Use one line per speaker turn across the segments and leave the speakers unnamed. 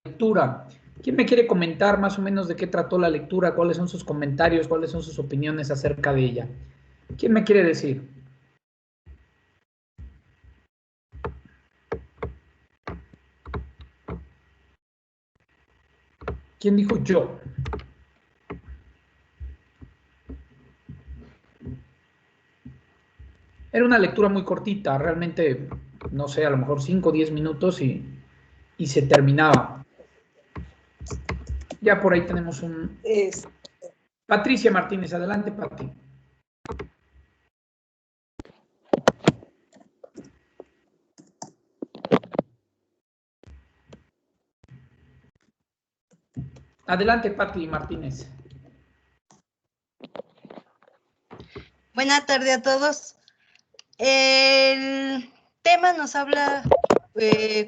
lectura. ¿Quién me quiere comentar más o menos de qué trató la lectura? ¿Cuáles son sus comentarios? ¿Cuáles son sus opiniones acerca de ella? ¿Quién me quiere decir? ¿Quién dijo yo? Era una lectura muy cortita, realmente, no sé, a lo mejor 5 o 10 minutos y se terminaba. Ya por ahí tenemos un... Patricia Martínez, adelante, Pati. Adelante, Pati Martínez.
Buenas tardes a todos. El tema nos habla,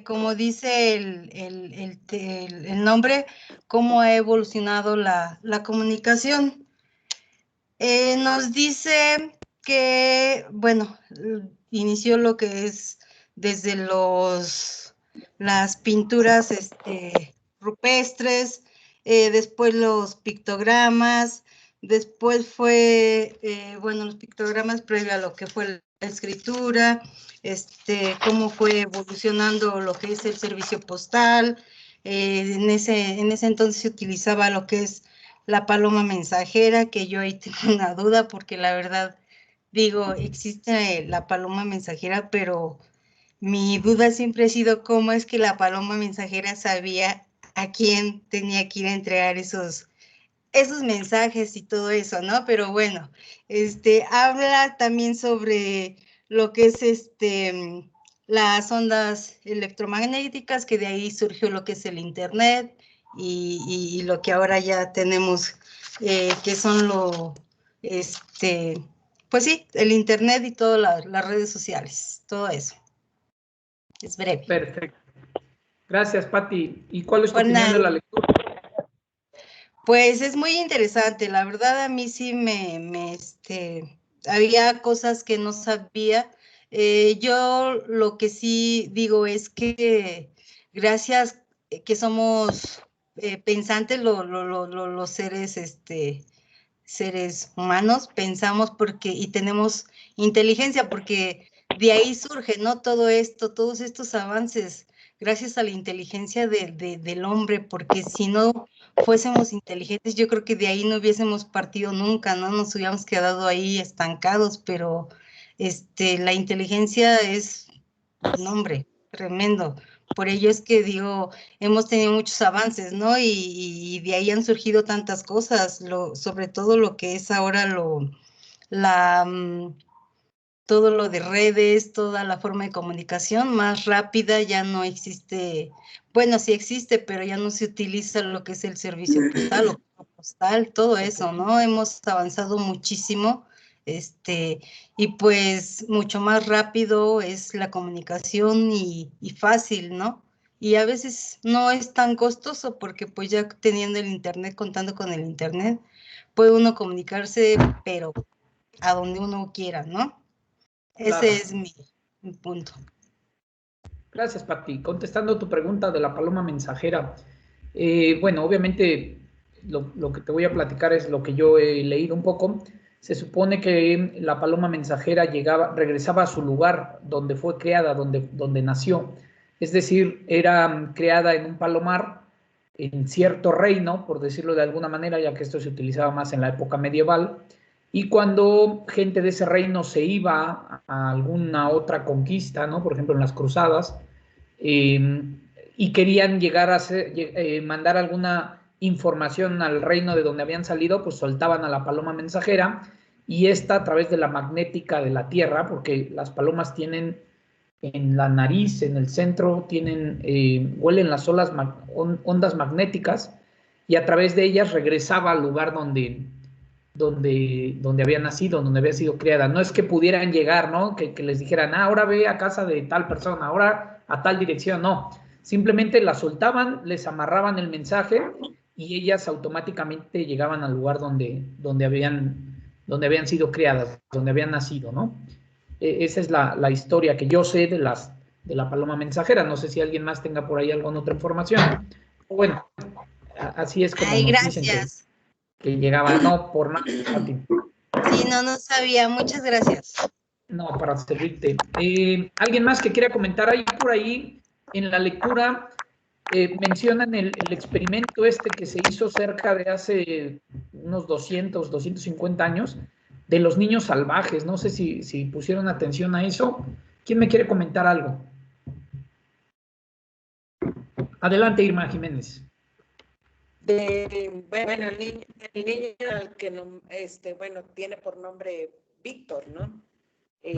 como dice el nombre, cómo ha evolucionado la comunicación. Nos dice que, bueno, inició lo que es desde las pinturas rupestres, después los pictogramas, después fue, bueno, los pictogramas previo a lo que fue la escritura, cómo fue evolucionando lo que es el servicio postal. En ese entonces se utilizaba lo que es la paloma mensajera, que yo ahí tengo una duda porque la verdad, digo, existe la paloma mensajera, pero mi duda siempre ha sido cómo es que la paloma mensajera sabía a quién tenía que ir a entregar esos mensajes y todo eso, ¿no? Pero bueno, habla también sobre lo que es las ondas electromagnéticas, que de ahí surgió lo que es el internet y lo que ahora ya tenemos, que son pues sí, el internet y todas las redes sociales, todo eso. Es breve.
Perfecto. Gracias, Pati. ¿Y cuál es tu
Pues
opinión
nada,
de la lectura?
pues es muy interesante, la verdad a mí sí había cosas que no sabía. Yo lo que sí digo es que gracias que somos pensantes los seres humanos, pensamos y tenemos inteligencia, porque de ahí surge, ¿no? Todo esto, todos estos avances, gracias a la inteligencia del hombre, porque si no fuésemos inteligentes, yo creo que de ahí no hubiésemos partido nunca, ¿no? Nos hubiéramos quedado ahí estancados, pero la inteligencia es un hombre tremendo. Por ello es que digo, hemos tenido muchos avances, ¿no? Y de ahí han surgido tantas cosas, sobre todo lo que es ahora todo lo de redes, toda la forma de comunicación más rápida, ya no existe, bueno, sí existe, pero ya no se utiliza lo que es el servicio postal o postal, todo eso, ¿no? Hemos avanzado muchísimo, y pues mucho más rápido es la comunicación y fácil, ¿no? Y a veces no es tan costoso porque pues ya teniendo el internet, contando con el internet, puede uno comunicarse, pero a donde uno quiera, ¿no?
Claro.
Ese es mi punto.
Gracias, Pati. Contestando tu pregunta de la paloma mensajera, bueno, obviamente lo que te voy a platicar es lo que yo he leído un poco. Se supone que la paloma mensajera regresaba a su lugar donde fue creada, donde nació. Es decir, era creada en un palomar, en cierto reino, por decirlo de alguna manera, ya que esto se utilizaba más en la época medieval. Y cuando gente de ese reino se iba a alguna otra conquista, ¿no? Por ejemplo, en las cruzadas, y querían llegar a mandar alguna información al reino de donde habían salido, pues soltaban a la paloma mensajera y esta a través de la magnética de la Tierra, porque las palomas tienen en la nariz, en el centro, huelen las ondas magnéticas y a través de ellas regresaba al lugar donde había nacido, donde había sido criada. No es que pudieran llegar, ¿no? Que les dijeran, ahora ve a casa de tal persona, ahora a tal dirección, no. Simplemente las soltaban, les amarraban el mensaje y ellas automáticamente llegaban al lugar donde habían sido criadas, donde habían nacido, ¿no? Esa es la historia que yo sé de la paloma mensajera. No sé si alguien más tenga por ahí alguna otra información Bueno, así es como
Ay,
nos dicen
gracias.
que llegaba. No, por nada, Pati.
Sí, no sabía. Muchas gracias.
No, para servirte. ¿Alguien más que quiera comentar? Ahí por ahí en la lectura mencionan el experimento este que se hizo cerca de hace unos 250 años de los niños salvajes. No sé si pusieron atención a eso. ¿Quién me quiere comentar algo? Adelante, Irma Jiménez.
Bueno, el niño al que bueno, tiene por nombre Víctor, ¿no?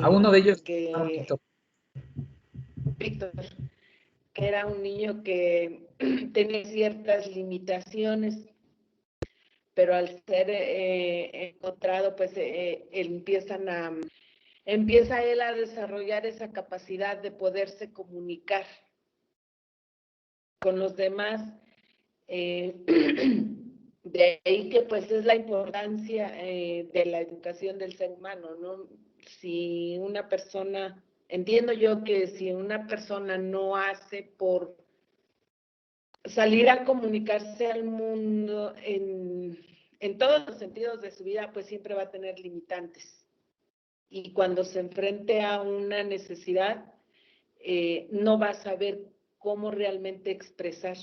A uno de ellos,
Víctor, que era un niño que tenía ciertas limitaciones, pero al ser encontrado, pues empieza él a desarrollar esa capacidad de poderse comunicar con los demás. De ahí que pues es la importancia de la educación del ser humano, ¿no? Si una persona, entiendo yo que si una persona no hace por salir a comunicarse al mundo en todos los sentidos de su vida, pues siempre va a tener limitantes. Y cuando se enfrente a una necesidad, no va a saber cómo realmente expresar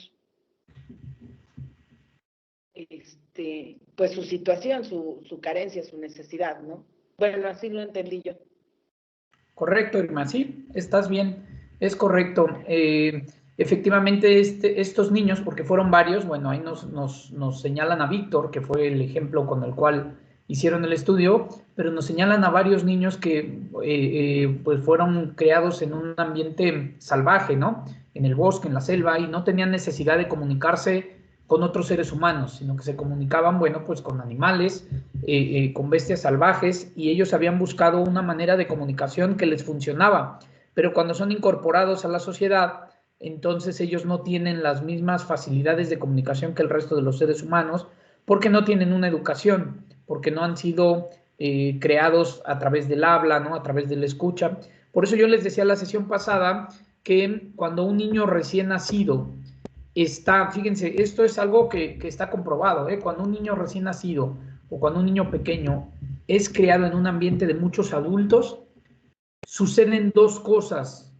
pues su situación, su carencia, su necesidad, ¿no? Bueno, así lo entendí yo.
Correcto, Irma, sí, estás bien, es correcto. Efectivamente, estos niños, porque fueron varios, bueno, ahí nos señalan a Víctor, que fue el ejemplo con el cual hicieron el estudio, pero nos señalan a varios niños que pues fueron creados en un ambiente salvaje, ¿no? En el bosque, en la selva, y no tenían necesidad de comunicarse con otros seres humanos, sino que se comunicaban, bueno, pues con animales, con bestias salvajes, y ellos habían buscado una manera de comunicación que les funcionaba, pero cuando son incorporados a la sociedad, entonces ellos no tienen las mismas facilidades de comunicación que el resto de los seres humanos, porque no tienen una educación, porque no han sido creados a través del habla, ¿no? A través de la escucha. Por eso yo les decía la sesión pasada que cuando un niño recién nacido fíjense, esto es algo que está comprobado, ¿eh? Cuando un niño recién nacido o cuando un niño pequeño es criado en un ambiente de muchos adultos, suceden dos cosas,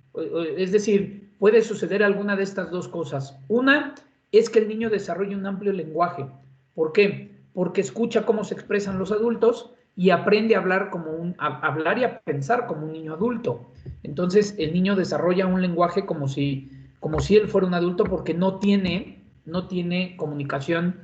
es decir, puede suceder alguna de estas dos cosas. Una es que el niño desarrolle un amplio lenguaje. ¿Por qué? Porque escucha cómo se expresan los adultos y aprende a hablar y a pensar como un niño adulto. Entonces, el niño desarrolla un lenguaje como si él fuera un adulto porque no tiene comunicación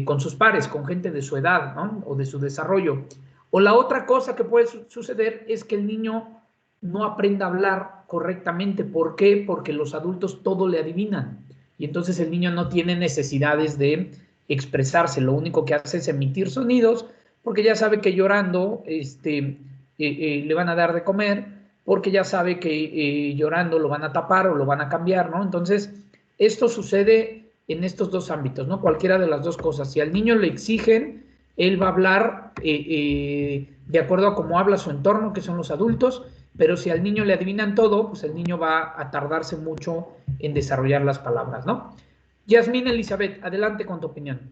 con sus pares, con gente de su edad, ¿no? O de su desarrollo. O la otra cosa que puede suceder es que el niño no aprenda a hablar correctamente. ¿Por qué? Porque los adultos todo le adivinan. Y entonces el niño no tiene necesidades de expresarse. Lo único que hace es emitir sonidos, porque ya sabe que llorando le van a dar de comer, porque ya sabe que llorando lo van a tapar o lo van a cambiar, ¿no? Entonces, esto sucede en estos dos ámbitos, ¿no? Cualquiera de las dos cosas. Si al niño le exigen, él va a hablar de acuerdo a cómo habla su entorno, que son los adultos, pero si al niño le adivinan todo, pues el niño va a tardarse mucho en desarrollar las palabras, ¿no? Yasmín Elizabeth, adelante con tu opinión.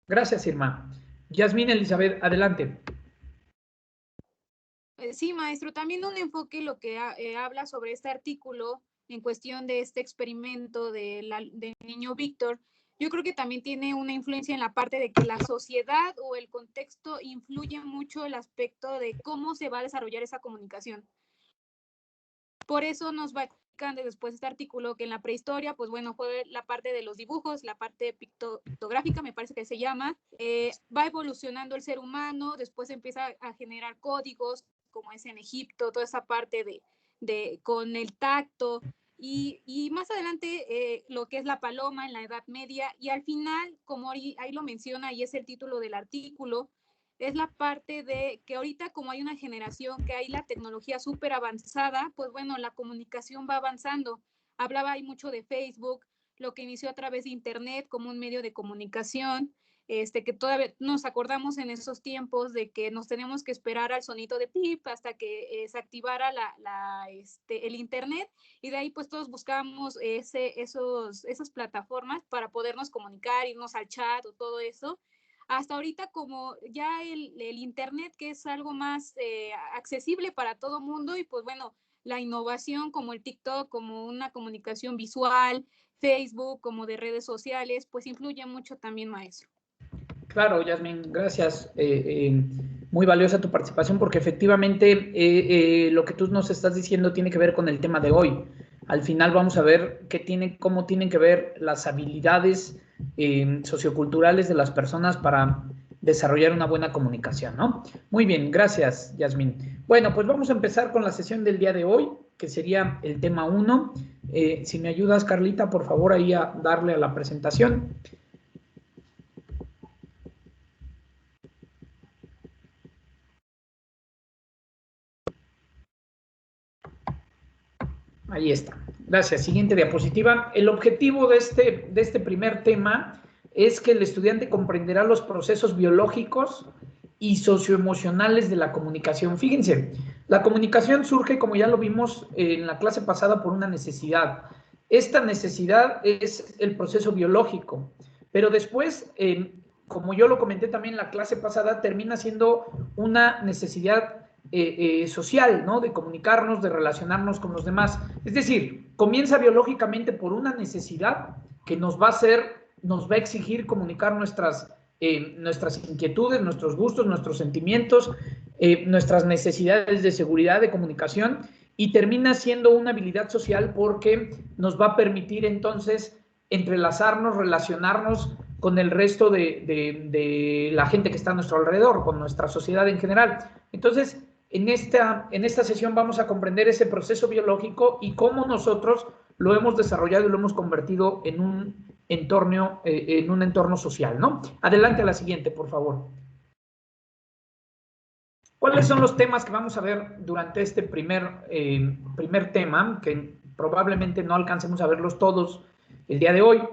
Gracias, Irma. Yasmín Elizabeth, adelante.
Sí, maestro, también un enfoque lo que habla sobre este artículo en cuestión de este experimento del niño Víctor, yo creo que también tiene una influencia en la parte de que la sociedad o el contexto influye mucho el aspecto de cómo se va a desarrollar esa comunicación. Por eso nos va explicando después este artículo que en la prehistoria, pues bueno, fue la parte de los dibujos, la parte pictográfica, me parece que se llama, va evolucionando el ser humano, después empieza a generar códigos, como es en Egipto, toda esa parte con el tacto, y más adelante lo que es la paloma en la Edad Media, y al final, como ahí lo menciona y es el título del artículo, es la parte de que ahorita como hay una generación que hay la tecnología súper avanzada, pues bueno, la comunicación va avanzando. Hablaba ahí mucho de Facebook, lo que inició a través de Internet como un medio de comunicación, que todavía nos acordamos en esos tiempos de que nos tenemos que esperar al sonito de pip hasta que se activara el internet, y de ahí pues todos buscábamos esas plataformas para podernos comunicar, irnos al chat o todo eso. Hasta ahorita, como ya el internet, que es algo más accesible para todo mundo, y pues bueno, la innovación como el TikTok, como una comunicación visual, Facebook, como de redes sociales, pues influye mucho también, maestro.
Claro, Yasmin, gracias. Muy valiosa tu participación, porque efectivamente lo que tú nos estás diciendo tiene que ver con el tema de hoy. Al final vamos a ver cómo tienen que ver las habilidades socioculturales de las personas para desarrollar una buena comunicación, ¿no? Muy bien, gracias, Yasmin. Bueno, pues vamos a empezar con la sesión del día de hoy, que sería el tema 1. Si me ayudas, Carlita, por favor, ahí a darle a la presentación. Ahí está. Gracias. Siguiente diapositiva. El objetivo de este primer tema es que el estudiante comprenderá los procesos biológicos y socioemocionales de la comunicación. Fíjense, la comunicación surge, como ya lo vimos en la clase pasada, por una necesidad. Esta necesidad es el proceso biológico, pero después, como yo lo comenté también en la clase pasada, termina siendo una necesidad social, ¿no? De comunicarnos, de relacionarnos con los demás. Es decir, comienza biológicamente por una necesidad que nos va a exigir comunicar nuestras inquietudes, nuestros gustos, nuestros sentimientos, nuestras necesidades de seguridad, de comunicación, y termina siendo una habilidad social porque nos va a permitir entonces entrelazarnos, relacionarnos con el resto de la gente que está a nuestro alrededor, con nuestra sociedad en general. Entonces, en esta sesión vamos a comprender ese proceso biológico y cómo nosotros lo hemos desarrollado y lo hemos convertido en un entorno social, ¿no? Adelante a la siguiente, por favor. ¿Cuáles son los temas que vamos a ver durante este primer tema, que probablemente no alcancemos a verlos todos el día de hoy?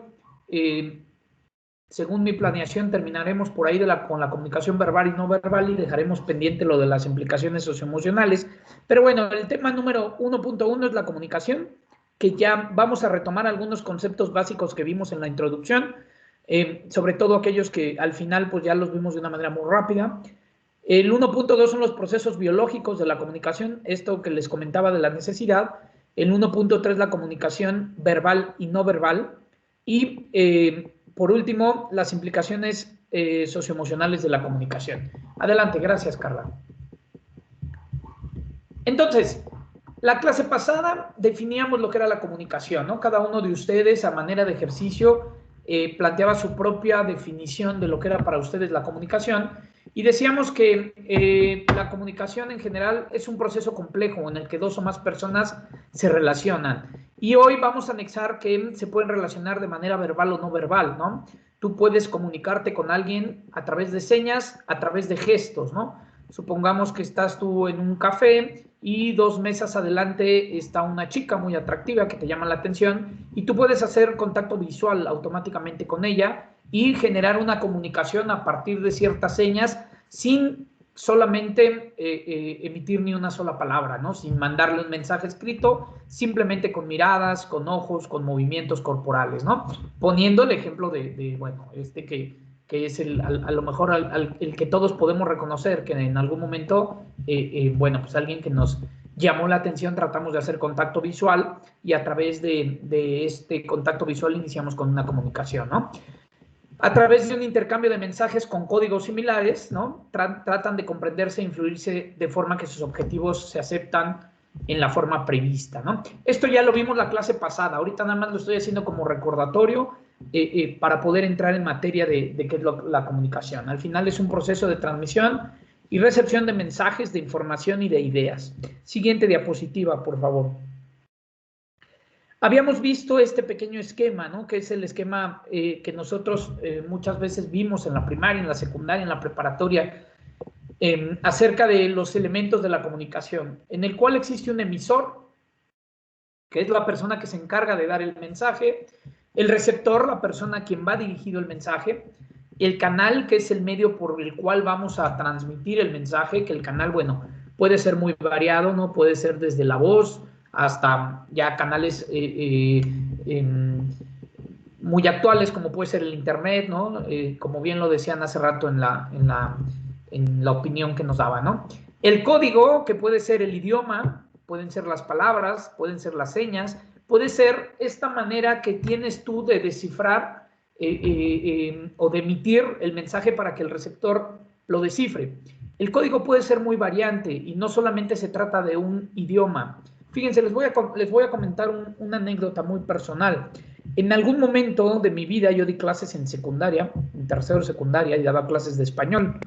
Según mi planeación, terminaremos por ahí con la comunicación verbal y no verbal, y dejaremos pendiente lo de las implicaciones socioemocionales. Pero bueno, el tema número 1.1 es la comunicación, que ya vamos a retomar algunos conceptos básicos que vimos en la introducción, sobre todo aquellos que al final pues ya los vimos de una manera muy rápida. El 1.2 son los procesos biológicos de la comunicación, esto que les comentaba de la necesidad. El 1.3 la comunicación verbal y no verbal. Y por último, las implicaciones socioemocionales de la comunicación. Adelante, gracias, Carla. Entonces, la clase pasada definíamos lo que era la comunicación, ¿no? Cada uno de ustedes, a manera de ejercicio, planteaba su propia definición de lo que era para ustedes la comunicación, y decíamos que la comunicación en general es un proceso complejo en el que dos o más personas se relacionan. Y hoy vamos a anexar que se pueden relacionar de manera verbal o no verbal, ¿no? Tú puedes comunicarte con alguien a través de señas, a través de gestos, ¿no? Supongamos que estás tú en un café y 2 mesas adelante está una chica muy atractiva que te llama la atención, y tú puedes hacer contacto visual automáticamente con ella y generar una comunicación a partir de ciertas señas sin solamente emitir ni una sola palabra, ¿no? Sin mandarle un mensaje escrito, simplemente con miradas, con ojos, con movimientos corporales, ¿no? Poniendo el ejemplo bueno, que es a lo mejor el que todos podemos reconocer, que en algún momento, bueno, pues alguien que nos llamó la atención, tratamos de hacer contacto visual, y a través de este contacto visual iniciamos con una comunicación, ¿no? A través de un intercambio de mensajes con códigos similares, ¿no? Tratan de comprenderse e influirse de forma que sus objetivos se aceptan en la forma prevista, ¿no? Esto ya lo vimos la clase pasada, ahorita nada más lo estoy haciendo como recordatorio para poder entrar en materia de qué es la comunicación. Al final es un proceso de transmisión y recepción de mensajes, de información y de ideas. Siguiente diapositiva, por favor. Habíamos visto este pequeño esquema, ¿no? Que es el esquema que nosotros muchas veces vimos en la primaria, en la secundaria, en la preparatoria, acerca de los elementos de la comunicación, en el cual existe un emisor, que es la persona que se encarga de dar el mensaje, el receptor, la persona a quien va dirigido el mensaje, el canal, que es el medio por el cual vamos a transmitir el mensaje, que el canal, bueno, puede ser muy variado, ¿no? Puede ser desde la voz hasta ya canales muy actuales, como puede ser el internet, ¿no? Como bien lo decían hace rato en la opinión que nos daba, ¿no? El código, que puede ser el idioma, pueden ser las palabras, pueden ser las señas, puede ser esta manera que tienes tú de descifrar o de emitir el mensaje para que el receptor lo descifre. El código puede ser muy variante y no solamente se trata de un idioma. Fíjense, les voy a comentar una anécdota muy personal. En algún momento de mi vida yo di clases en secundaria, en tercero de secundaria, y daba clases de español.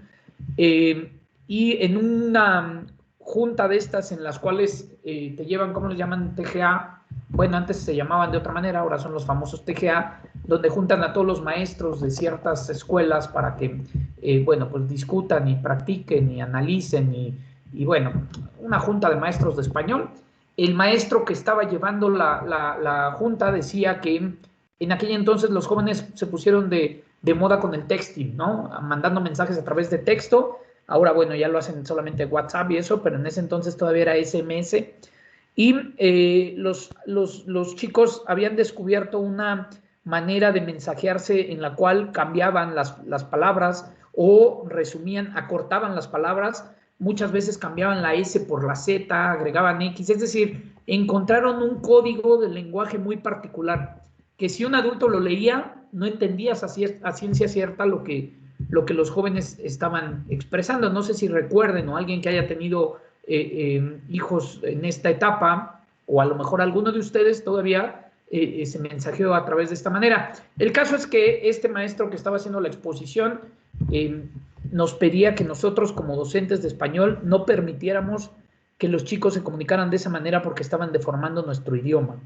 Y en una junta de estas en las cuales te llevan, ¿cómo les llaman? TGA. Bueno, antes se llamaban de otra manera, ahora son los famosos TGA, donde juntan a todos los maestros de ciertas escuelas para que, bueno, pues discutan y practiquen y analicen y bueno, una junta de maestros de español. El maestro que estaba llevando la junta decía que en aquel entonces los jóvenes se pusieron de moda con el texting, ¿no? Mandando mensajes a través de texto. Ahora, bueno, ya lo hacen solamente WhatsApp y eso, pero en ese entonces todavía era SMS. Y los chicos habían descubierto una manera de mensajearse en la cual cambiaban las palabras o resumían, acortaban las palabras. Muchas veces cambiaban la S por la Z, agregaban X, es decir, encontraron un código de lenguaje muy particular, que si un adulto lo leía, no entendías a ciencia cierta lo que los jóvenes estaban expresando. No sé si recuerden o alguien que haya tenido hijos en esta etapa, o a lo mejor alguno de ustedes todavía se mensajeó a través de esta manera. El caso es que este maestro que estaba haciendo la exposición nos pedía que nosotros como docentes de español no permitiéramos que los chicos se comunicaran de esa manera porque estaban deformando nuestro idioma.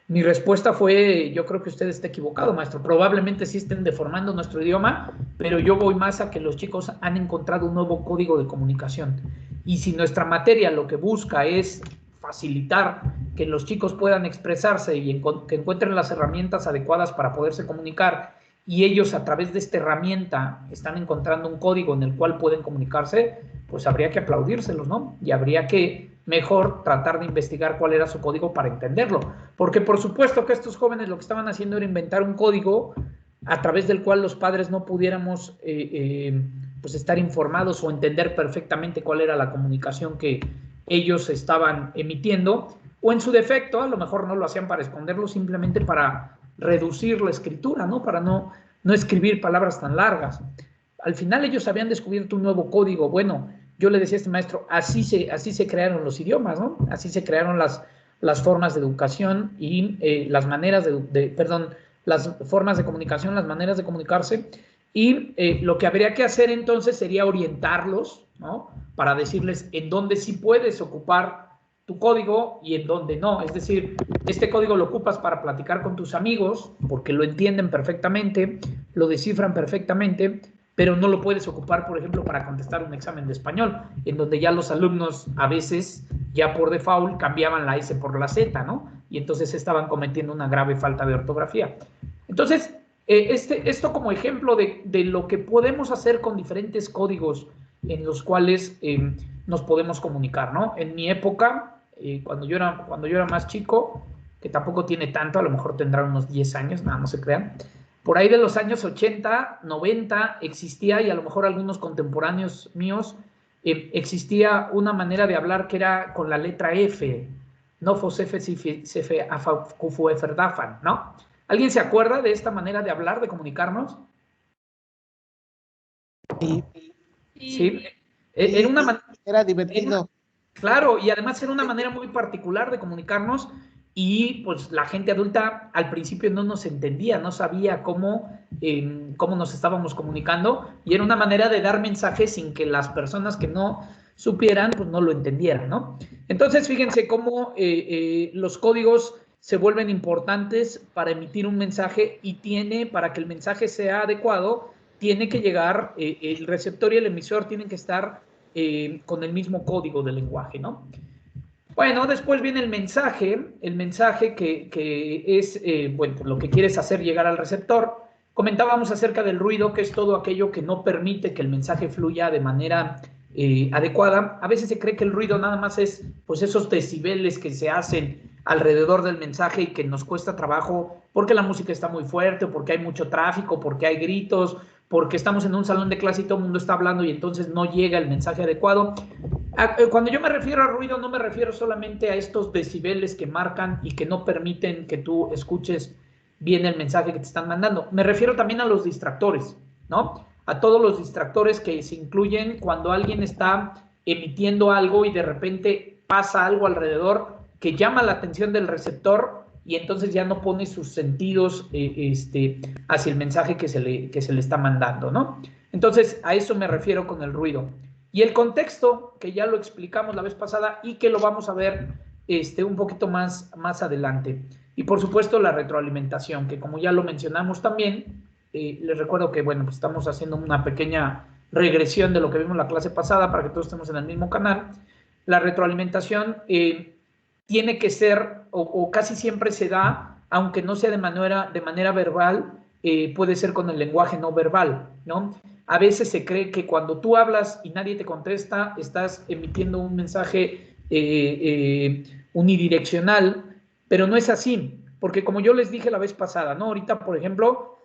Mi respuesta fue, yo creo que usted está equivocado, maestro. Probablemente sí estén deformando nuestro idioma, pero yo voy más a que los chicos han encontrado un nuevo código de comunicación. Y si nuestra materia lo que busca es facilitar que los chicos puedan expresarse y que encuentren las herramientas adecuadas para poderse comunicar, y ellos a través de esta herramienta están encontrando un código en el cual pueden comunicarse, pues habría que aplaudírselos, ¿no? Y habría que mejor tratar de investigar cuál era su código para entenderlo. Porque por supuesto que estos jóvenes lo que estaban haciendo era inventar un código a través del cual los padres no pudiéramos pues estar informados o entender perfectamente cuál era la comunicación que ellos estaban emitiendo, o en su defecto, a lo mejor no lo hacían para esconderlo, simplemente para reducir la escritura, ¿no? Para no escribir palabras tan largas. Al final ellos habían descubierto un nuevo código. Bueno, yo le decía a este maestro, así se crearon los idiomas, ¿no? Así se crearon las formas de educación y las maneras las formas de comunicación, las maneras de comunicarse. Y lo que habría que hacer entonces sería orientarlos, ¿no? Para decirles en dónde sí puedes ocupar tu código y en dónde no. Es decir, este código lo ocupas para platicar con tus amigos porque lo entienden perfectamente, lo descifran perfectamente, pero no lo puedes ocupar, por ejemplo, para contestar un examen de español, en donde ya los alumnos a veces, ya por default, cambiaban la S por la Z, ¿no? Y entonces estaban cometiendo una grave falta de ortografía. Entonces, esto como ejemplo de lo que podemos hacer con diferentes códigos en los cuales nos podemos comunicar, ¿no? En mi época, cuando yo era más chico, que tampoco tiene tanto, a lo mejor tendrá unos 10 años, nada, no se crean. Por ahí de los años 80, 90, existía, y a lo mejor algunos contemporáneos míos, existía una manera de hablar que era con la letra F, no fosefe, sefe, afa, kufu, eferdafan, ¿no? ¿Alguien se acuerda de esta manera de hablar, de comunicarnos?
Sí.
Sí. Era
divertido.
Claro, y además era una manera muy particular de comunicarnos, y pues la gente adulta al principio no nos entendía, no sabía cómo nos estábamos comunicando, y era una manera de dar mensajes sin que las personas que no supieran, pues no lo entendieran, ¿no? Entonces, fíjense cómo los códigos se vuelven importantes para emitir un mensaje, y para que el mensaje sea adecuado, tiene que llegar, el receptor y el emisor tienen que estar con el mismo código de lenguaje, ¿no? Bueno, después viene el mensaje que es, bueno, lo que quieres hacer llegar al receptor. Comentábamos acerca del ruido, que es todo aquello que no permite que el mensaje fluya de manera adecuada. A veces se cree que el ruido nada más es pues esos decibeles que se hacen alrededor del mensaje y que nos cuesta trabajo porque la música está muy fuerte, o porque hay mucho tráfico, porque hay gritos, porque estamos en un salón de clase y todo el mundo está hablando y entonces no llega el mensaje adecuado. Cuando yo me refiero a ruido, no me refiero solamente a estos decibeles que marcan y que no permiten que tú escuches bien el mensaje que te están mandando. Me refiero también a los distractores, ¿no? A todos los distractores que se incluyen cuando alguien está emitiendo algo y de repente pasa algo alrededor que llama la atención del receptor y entonces ya no pone sus sentidos hacia el mensaje que se le está mandando, ¿no? Entonces, a eso me refiero con el ruido. Y el contexto, que ya lo explicamos la vez pasada y que lo vamos a ver un poquito más adelante. Y por supuesto la retroalimentación, que como ya lo mencionamos también, les recuerdo que, bueno, pues estamos haciendo una pequeña regresión de lo que vimos en la clase pasada para que todos estemos en el mismo canal. La retroalimentación tiene que ser, o casi siempre se da, aunque no sea de manera verbal, puede ser con el lenguaje no verbal, ¿no? A veces se cree que cuando tú hablas y nadie te contesta, estás emitiendo un mensaje unidireccional, pero no es así, porque como yo les dije la vez pasada, ¿no? Ahorita, por ejemplo,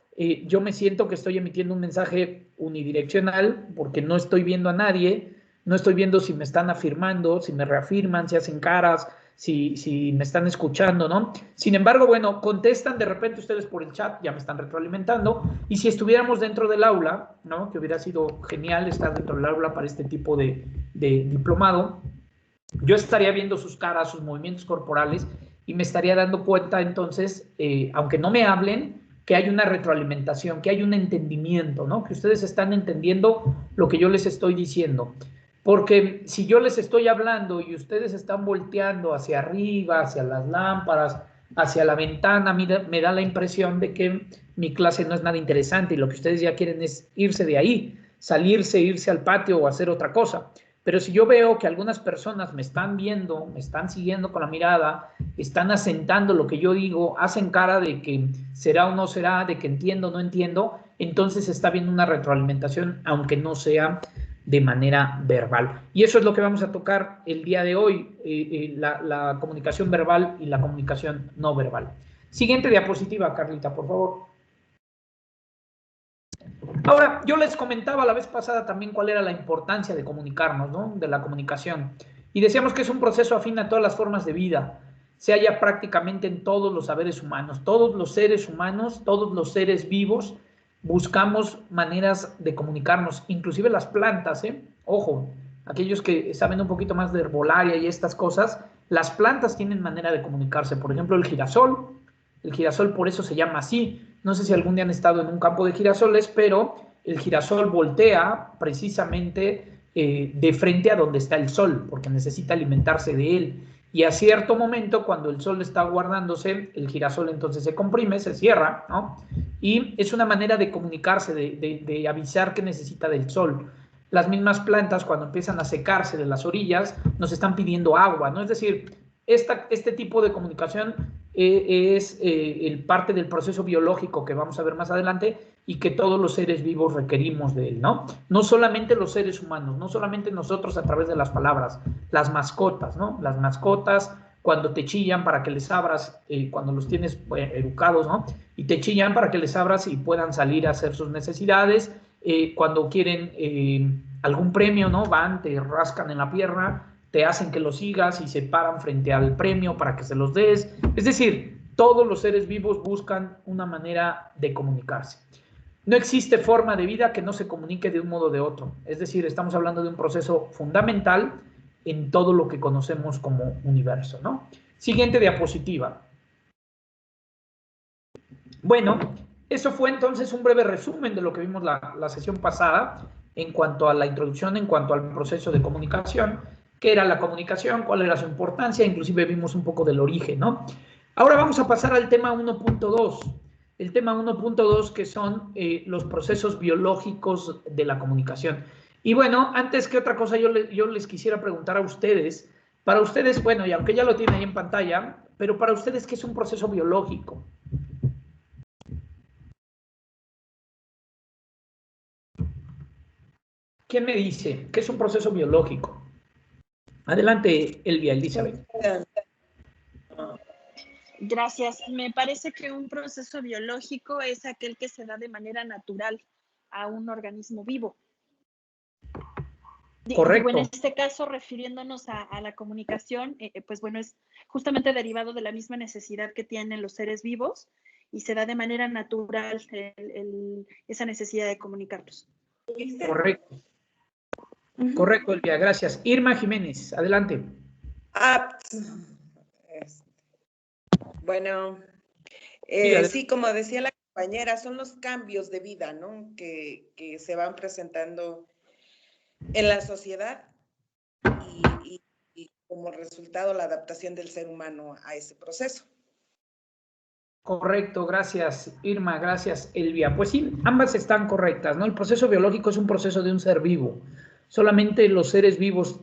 yo me siento que estoy emitiendo un mensaje unidireccional porque no estoy viendo a nadie, no estoy viendo si me están afirmando, si me reafirman, si hacen caras, si me están escuchando, ¿no? Sin embargo, bueno, contestan de repente ustedes por el chat, ya me están retroalimentando, y si estuviéramos dentro del aula, ¿no? Que hubiera sido genial estar dentro del aula para este tipo de diplomado, yo estaría viendo sus caras, sus movimientos corporales, y me estaría dando cuenta entonces, aunque no me hablen, que hay una retroalimentación, que hay un entendimiento, ¿no? Que ustedes están entendiendo lo que yo les estoy diciendo. Porque si yo les estoy hablando y ustedes están volteando hacia arriba, hacia las lámparas, hacia la ventana, me da la impresión de que mi clase no es nada interesante y lo que ustedes ya quieren es irse de ahí, salirse, irse al patio o hacer otra cosa. Pero si yo veo que algunas personas me están viendo, me están siguiendo con la mirada, están asentando lo que yo digo, hacen cara de que será o no será, de que entiendo o no entiendo, entonces está habiendo una retroalimentación, aunque no sea de manera verbal. Y eso es lo que vamos a tocar el día de hoy, la comunicación verbal y la comunicación no verbal. Siguiente diapositiva, Carlita, por favor. Ahora, yo les comentaba la vez pasada también cuál era la importancia de comunicarnos, ¿no? De la comunicación. Y decíamos que es un proceso afín a todas las formas de vida. Se halla prácticamente en todos los saberes humanos. Todos los seres humanos, todos los seres vivos, buscamos maneras de comunicarnos. Inclusive las plantas, ¿eh? Ojo, aquellos que saben un poquito más de herbolaria y estas cosas, las plantas tienen manera de comunicarse. Por ejemplo, el girasol por eso se llama así. No sé si algún día han estado en un campo de girasoles, pero el girasol voltea precisamente de frente a donde está el sol, porque necesita alimentarse de él. Y a cierto momento, cuando el sol está guardándose, el girasol entonces se comprime, se cierra, ¿no? Y es una manera de comunicarse, de avisar que necesita del sol. Las mismas plantas, cuando empiezan a secarse de las orillas, nos están pidiendo agua, ¿no? Es decir, este tipo de comunicación es parte del proceso biológico que vamos a ver más adelante y que todos los seres vivos requerimos de él, ¿no? No solamente los seres humanos, no solamente nosotros a través de las palabras, las mascotas, ¿no? Las mascotas cuando te chillan para que les abras, cuando los tienes educados, ¿no? Y te chillan para que les abras y puedan salir a hacer sus necesidades, cuando quieren algún premio, ¿no? Van, te rascan en la pierna, te hacen que los sigas y se paran frente al premio para que se los des. Es decir, todos los seres vivos buscan una manera de comunicarse. No existe forma de vida que no se comunique de un modo o de otro. Es decir, estamos hablando de un proceso fundamental en todo lo que conocemos como universo, ¿no? Siguiente diapositiva. Bueno, eso fue entonces un breve resumen de lo que vimos la sesión pasada en cuanto a la introducción, en cuanto al proceso de comunicación. ¿Qué era la comunicación? ¿Cuál era su importancia? Inclusive vimos un poco del origen, ¿no? Ahora vamos a pasar al tema 1.2. El tema 1.2 que son los procesos biológicos de la comunicación. Y bueno, antes que otra cosa, yo les quisiera preguntar a ustedes, para ustedes, bueno, y aunque ya lo tienen ahí en pantalla, pero para ustedes, ¿qué es un proceso biológico? ¿quién me dice qué es un proceso biológico? Adelante, Elvia, Elizabeth.
Gracias. Me parece que un proceso biológico es aquel que se da de manera natural a un organismo vivo.
Correcto.
Digo, en este caso, refiriéndonos a la comunicación, pues bueno, es justamente derivado de la misma necesidad que tienen los seres vivos y se da de manera natural esa necesidad de comunicarlos.
Correcto. Correcto, Elvia, gracias. Irma Jiménez, adelante.
Bueno, sí, como decía la compañera, son los cambios de vida, ¿no? Que se van presentando en la sociedad y como resultado la adaptación del ser humano a ese proceso.
Correcto, gracias Irma, gracias Elvia. Pues sí, ambas están correctas, ¿no? El proceso biológico es un proceso de un ser vivo. Solamente los seres vivos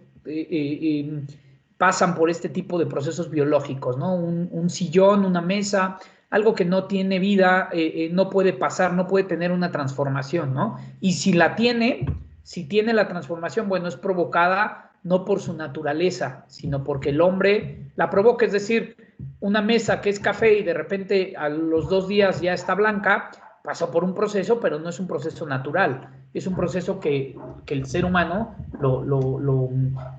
pasan por este tipo de procesos biológicos, ¿no? Un sillón, una mesa, algo que no tiene vida, no puede pasar, no puede tener una transformación, ¿no? Y si la tiene, si tiene la transformación, bueno, es provocada no por su naturaleza, sino porque el hombre la provoca, es decir, una mesa que es café y de repente a los 2 días ya está blanca, pasó por un proceso, pero no es un proceso natural, es un proceso que el ser humano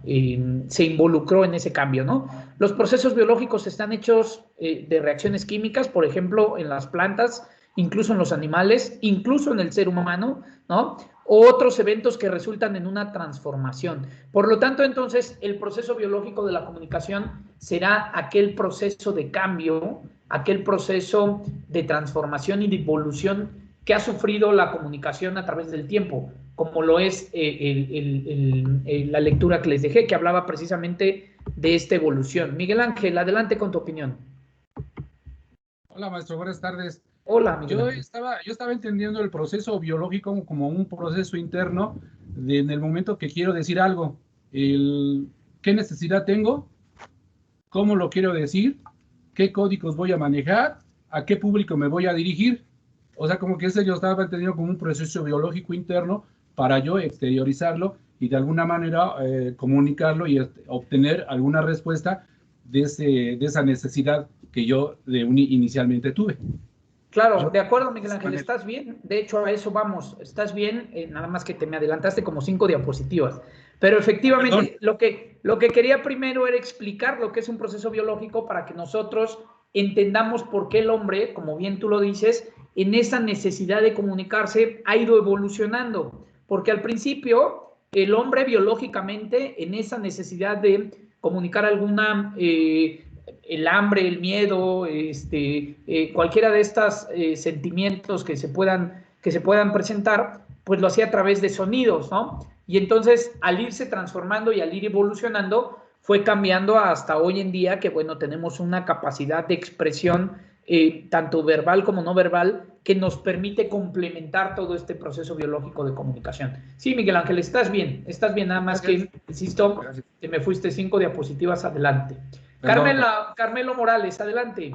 se involucró en ese cambio, ¿no? Los procesos biológicos están hechos de reacciones químicas, por ejemplo, en las plantas, incluso en los animales, incluso en el ser humano, ¿no? O otros eventos que resultan en una transformación. Por lo tanto, entonces, el proceso biológico de la comunicación será aquel proceso de cambio, aquel proceso de transformación y de evolución que ha sufrido la comunicación a través del tiempo, como lo es la lectura que les dejé, que hablaba precisamente de esta evolución. Miguel Ángel, adelante con tu opinión.
Hola, maestro, buenas tardes.
Hola, Miguel
Yo
Ángel.
estaba entendiendo el proceso biológico como un proceso interno en el momento que quiero decir algo. ¿Qué necesidad tengo? ¿Cómo lo quiero decir? ¿Qué códigos voy a manejar? ¿A qué público me voy a dirigir? O sea, como que ese yo estaba entendiendo como un proceso biológico interno para yo exteriorizarlo y de alguna manera comunicarlo y obtener alguna respuesta de esa necesidad que yo inicialmente tuve.
Claro, de acuerdo, Miguel Ángel, estás bien. De hecho, a eso vamos, estás bien, nada más que te me adelantaste como 5 diapositivas. Pero efectivamente, lo que quería primero era explicar lo que es un proceso biológico para que nosotros entendamos por qué el hombre, como bien tú lo dices, en esa necesidad de comunicarse ha ido evolucionando. Porque al principio, el hombre biológicamente, en esa necesidad de comunicar alguna... el hambre, el miedo, cualquiera de estos sentimientos que se puedan presentar, pues lo hacía a través de sonidos, ¿no? Y entonces, al irse transformando y al ir evolucionando, fue cambiando hasta hoy en día que, bueno, tenemos una capacidad de expresión tanto verbal como no verbal que nos permite complementar todo este proceso biológico de comunicación. Sí, Miguel Ángel, estás bien, nada más que, insisto, te me fuiste 5 diapositivas adelante. Carmelo Morales, adelante.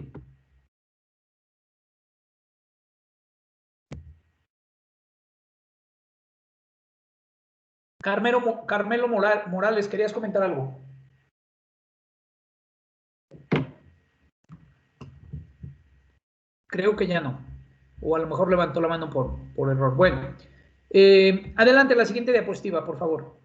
Carmelo Morales, ¿querías comentar algo? Creo que ya no. O a lo mejor levantó la mano por error. Bueno, adelante la siguiente diapositiva, por favor.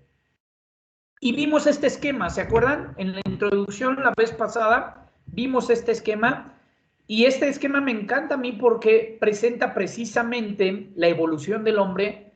Y vimos este esquema, ¿se acuerdan? En la introducción la vez pasada vimos este esquema y este esquema me encanta a mí porque presenta precisamente la evolución del hombre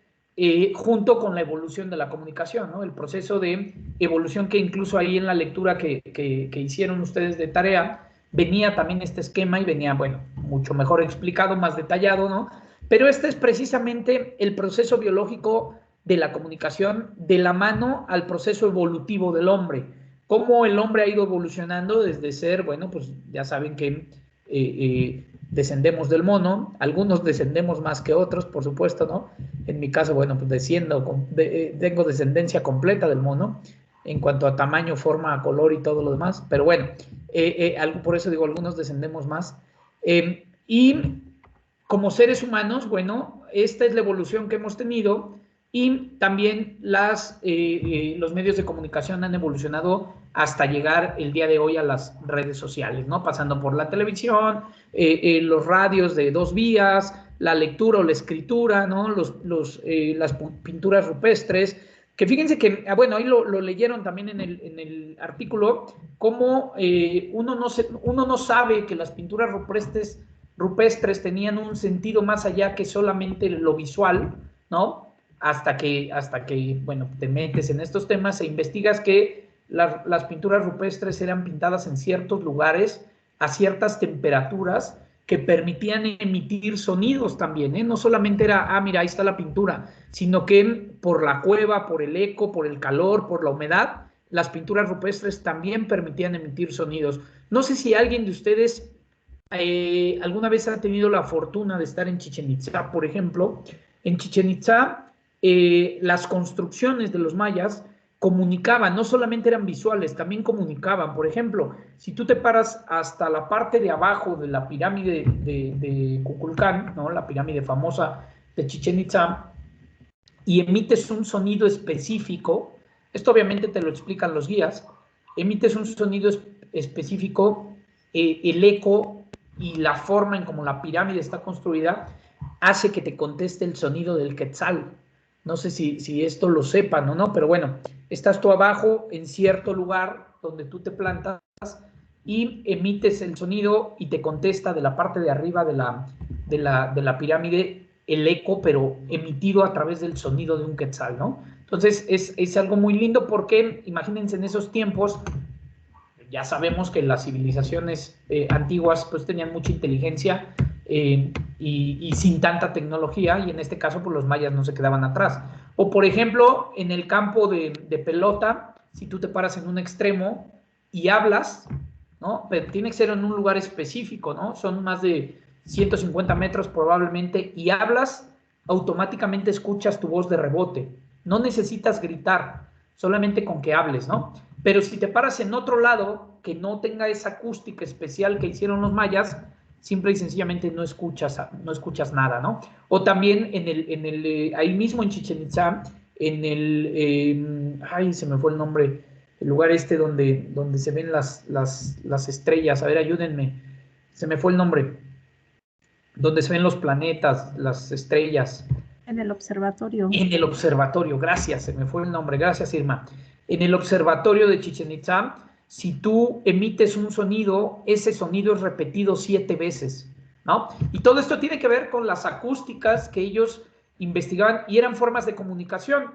junto con la evolución de la comunicación, ¿no? El proceso de evolución que incluso ahí en la lectura que hicieron ustedes de tarea venía también este esquema y venía, bueno, mucho mejor explicado, más detallado, ¿no? Pero este es precisamente el proceso biológico de la comunicación de la mano al proceso evolutivo del hombre. Cómo el hombre ha ido evolucionando desde ser, bueno, pues ya saben que descendemos del mono, algunos descendemos más que otros, por supuesto, ¿no? En mi caso, bueno, pues tengo descendencia completa del mono en cuanto a tamaño, forma, color y todo lo demás, pero bueno, por eso digo, algunos descendemos más. Y como seres humanos, bueno, esta es la evolución que hemos tenido y también los medios de comunicación han evolucionado hasta llegar el día de hoy a las redes sociales, ¿no? Pasando por la televisión, los radios de 2 vías, la lectura o la escritura, ¿no? Las pinturas rupestres, que fíjense que, bueno, ahí lo leyeron también en el artículo, cómo uno no sabe que las pinturas rupestres tenían un sentido más allá que solamente lo visual, ¿no? Hasta que, bueno, te metes en estos temas e investigas que las pinturas rupestres eran pintadas en ciertos lugares, a ciertas temperaturas, que permitían emitir sonidos también, ¿eh? No solamente era, mira, ahí está la pintura, sino que por la cueva, por el eco, por el calor, por la humedad, las pinturas rupestres también permitían emitir sonidos. No sé si alguien de ustedes alguna vez ha tenido la fortuna de estar en Chichén Itzá, por ejemplo. En Chichén Itzá, las construcciones de los mayas comunicaban, no solamente eran visuales, también comunicaban. Por ejemplo, si tú te paras hasta la parte de abajo de la pirámide de Kukulcán, ¿no? La pirámide famosa de Chichén Itzá, y emites un sonido específico, esto obviamente te lo explican los guías, emites un sonido específico, el eco y la forma en cómo la pirámide está construida hace que te conteste el sonido del quetzal. No sé si esto lo sepan o no, pero bueno, estás tú abajo en cierto lugar donde tú te plantas y emites el sonido y te contesta de la parte de arriba de la pirámide el eco, pero emitido a través del sonido de un quetzal, ¿no? Entonces es algo muy lindo porque imagínense en esos tiempos, ya sabemos que las civilizaciones antiguas pues tenían mucha inteligencia y sin tanta tecnología, y en este caso pues los mayas no se quedaban atrás. O por ejemplo, en el campo de pelota, si tú te paras en un extremo y hablas, ¿no? Pero tiene que ser en un lugar específico, ¿no? Son más de 150 metros probablemente, y hablas, automáticamente escuchas tu voz de rebote. No necesitas gritar, solamente con que hables, ¿no? Pero si te paras en otro lado que no tenga esa acústica especial que hicieron los mayas, simple y sencillamente no escuchas nada, ¿no? O también ahí mismo en Chichén Itzá, se me fue el nombre, el lugar donde se ven las estrellas, a ver, ayúdenme, se me fue el nombre, donde se ven los planetas, las estrellas.
En el observatorio.
En el observatorio, gracias, se me fue el nombre, gracias Irma. En el observatorio de Chichén Itzá, si tú emites un sonido, ese sonido es repetido 7 veces, ¿no? Y todo esto tiene que ver con las acústicas que ellos investigaban, y eran formas de comunicación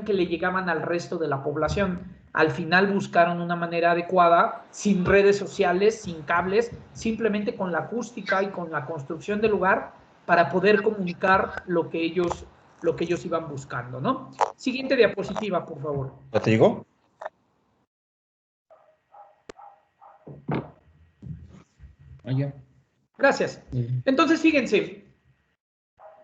que le llegaban al resto de la población. Al final buscaron una manera adecuada, sin redes sociales, sin cables, simplemente con la acústica y con la construcción del lugar, para poder comunicar lo que ellos iban buscando, ¿no? Siguiente diapositiva, por favor.
¿Ya te digo?
Ya. Gracias. Entonces, fíjense,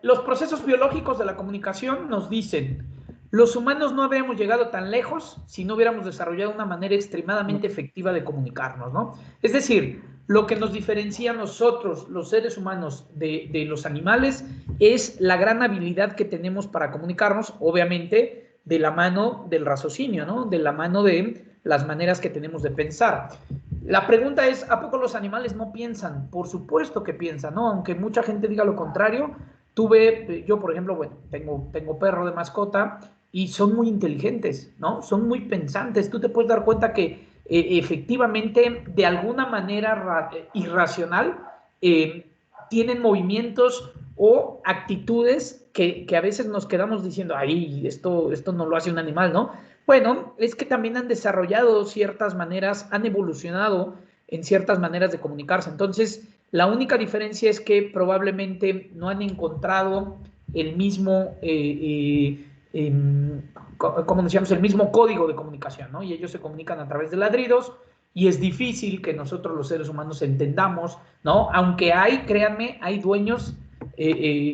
los procesos biológicos de la comunicación nos dicen: los humanos no habríamos llegado tan lejos si no hubiéramos desarrollado una manera extremadamente efectiva de comunicarnos, ¿no? Es decir, lo que nos diferencia a nosotros, los seres humanos, de los animales, es la gran habilidad que tenemos para comunicarnos, obviamente, de la mano del raciocinio, ¿no? De la mano de las maneras que tenemos de pensar. La pregunta es, ¿a poco los animales no piensan? Por supuesto que piensan, ¿no? Aunque mucha gente diga lo contrario. Yo, por ejemplo, bueno, tengo perro de mascota y son muy inteligentes, ¿no? Son muy pensantes. Tú te puedes dar cuenta que efectivamente, de alguna manera irracional, tienen movimientos o actitudes que a veces nos quedamos diciendo, ay, esto no lo hace un animal, ¿no? Bueno, es que también han desarrollado ciertas maneras, han evolucionado en ciertas maneras de comunicarse. Entonces, la única diferencia es que probablemente no han encontrado el mismo, ¿cómo decíamos? El mismo código de comunicación, ¿no? Y ellos se comunican a través de ladridos, y es difícil que nosotros los seres humanos entendamos, ¿no? Aunque créanme, hay dueños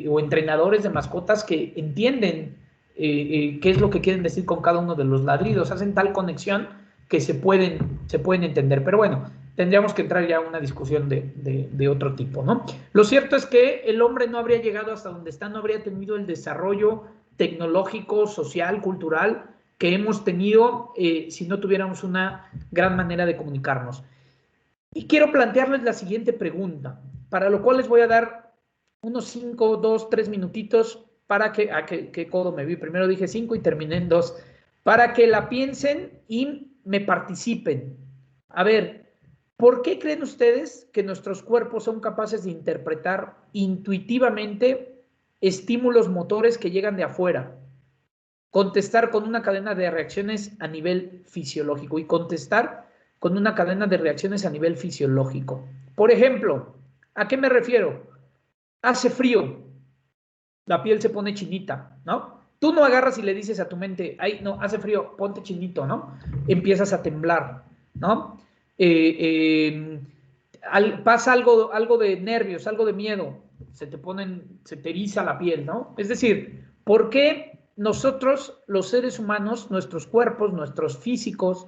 o entrenadores de mascotas que entienden qué es lo que quieren decir con cada uno de los ladridos, hacen tal conexión que se pueden entender. Pero bueno, tendríamos que entrar ya a una discusión de otro tipo, ¿no? Lo cierto es que el hombre no habría llegado hasta donde está, no habría tenido el desarrollo tecnológico, social, cultural que hemos tenido si no tuviéramos una gran manera de comunicarnos. Y quiero plantearles la siguiente pregunta, para lo cual les voy a dar unos 5, 2, 3 minutitos para que, ¿qué codo me vi? Primero dije 5 y terminé en 2, para que la piensen y me participen. A ver, ¿por qué creen ustedes que nuestros cuerpos son capaces de interpretar intuitivamente estímulos motores que llegan de afuera? Contestar con una cadena de reacciones a nivel fisiológico y contestar con una cadena de reacciones a nivel fisiológico. Por ejemplo, ¿a qué me refiero? Hace frío, la piel se pone chinita, ¿no? Tú no agarras y le dices a tu mente, ay, no, hace frío, ponte chinito, ¿no? Empiezas a temblar, ¿no? Pasa algo de nervios, algo de miedo, se te eriza la piel, ¿no? Es decir, ¿por qué nosotros, los seres humanos, nuestros cuerpos, nuestros físicos,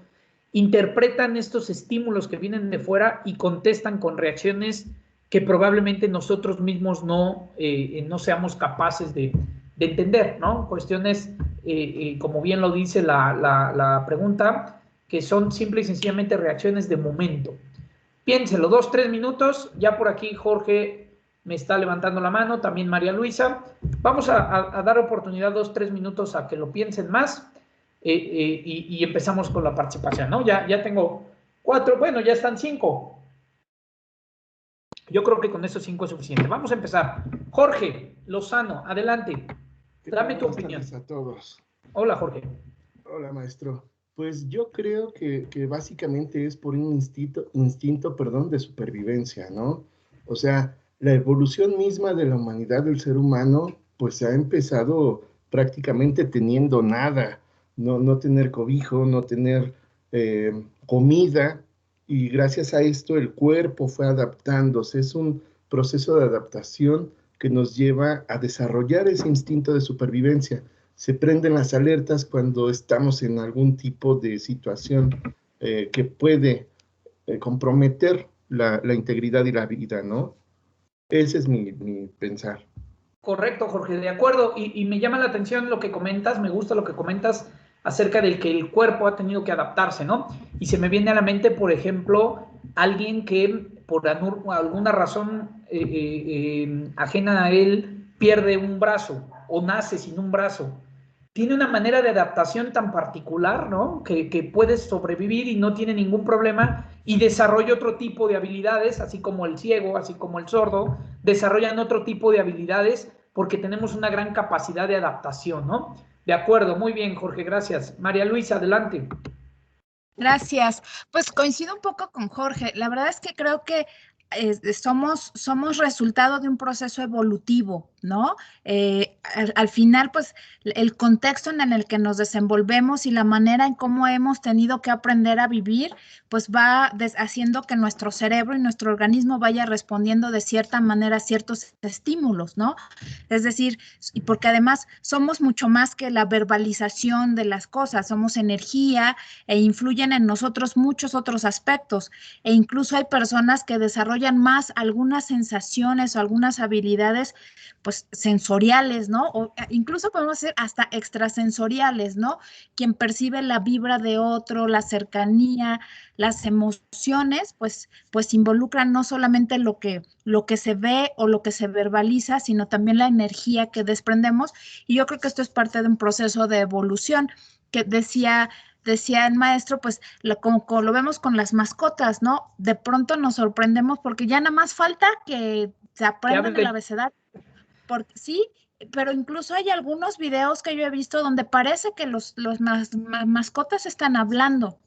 interpretan estos estímulos que vienen de fuera y contestan con reacciones que probablemente nosotros mismos no seamos capaces de entender, ¿no? Cuestiones, como bien lo dice la pregunta, que son simple y sencillamente reacciones de momento. Piénselo, 2, 3 minutos. Ya por aquí Jorge me está levantando la mano, también María Luisa. Vamos a dar oportunidad 2, 3 minutos a que lo piensen más y empezamos con la participación, ¿no? Ya tengo 4, bueno, ya están 5. Yo creo que con esos 5 es suficiente. Vamos a empezar. Jorge Lozano, adelante. Dame tu opinión.
Buenas tardes a todos.
Hola, Jorge.
Hola, maestro. Pues yo creo que básicamente es por un instinto, de supervivencia, ¿no? O sea, la evolución misma de la humanidad del ser humano, pues ha empezado prácticamente teniendo nada, no tener cobijo, no tener comida, y gracias a esto el cuerpo fue adaptándose. Es un proceso de adaptación que nos lleva a desarrollar ese instinto de supervivencia. Se prenden las alertas cuando estamos en algún tipo de situación que puede comprometer la integridad y la vida, ¿no? Ese es mi pensar.
Correcto, Jorge, de acuerdo. Y me llama la atención lo que comentas, me gusta lo que comentas acerca del que el cuerpo ha tenido que adaptarse, ¿no? Y se me viene a la mente, por ejemplo, alguien que por alguna razón ajena a él pierde un brazo o nace sin un brazo. Tiene una manera de adaptación tan particular, ¿no? Que puede sobrevivir y no tiene ningún problema y desarrolla otro tipo de habilidades, así como el ciego, así como el sordo, desarrollan otro tipo de habilidades porque tenemos una gran capacidad de adaptación, ¿no? De acuerdo, muy bien, Jorge, gracias. María Luisa, adelante.
Gracias. Pues coincido un poco con Jorge. La verdad es que creo que somos resultado de un proceso evolutivo, ¿no? Al final, pues, el contexto en el que nos desenvolvemos y la manera en cómo hemos tenido que aprender a vivir, pues va haciendo que nuestro cerebro y nuestro organismo vaya respondiendo de cierta manera a ciertos estímulos, ¿no? Es decir, y porque además somos mucho más que la verbalización de las cosas, somos energía e influyen en nosotros muchos otros aspectos, e incluso hay personas que desarrollan más algunas sensaciones o algunas habilidades pues sensoriales, ¿no? O incluso podemos decir hasta extrasensoriales, ¿no? Quien percibe la vibra de otro, la cercanía, las emociones, pues involucran no solamente lo que se ve o lo que se verbaliza, sino también la energía que desprendemos, y yo creo que esto es parte de un proceso de evolución que decía el maestro, pues como lo vemos con las mascotas, ¿no? De pronto nos sorprendemos porque ya nada más falta que se aprendan el abecedario. Porque sí, pero incluso hay algunos videos que yo he visto donde parece que los mascotas están hablando.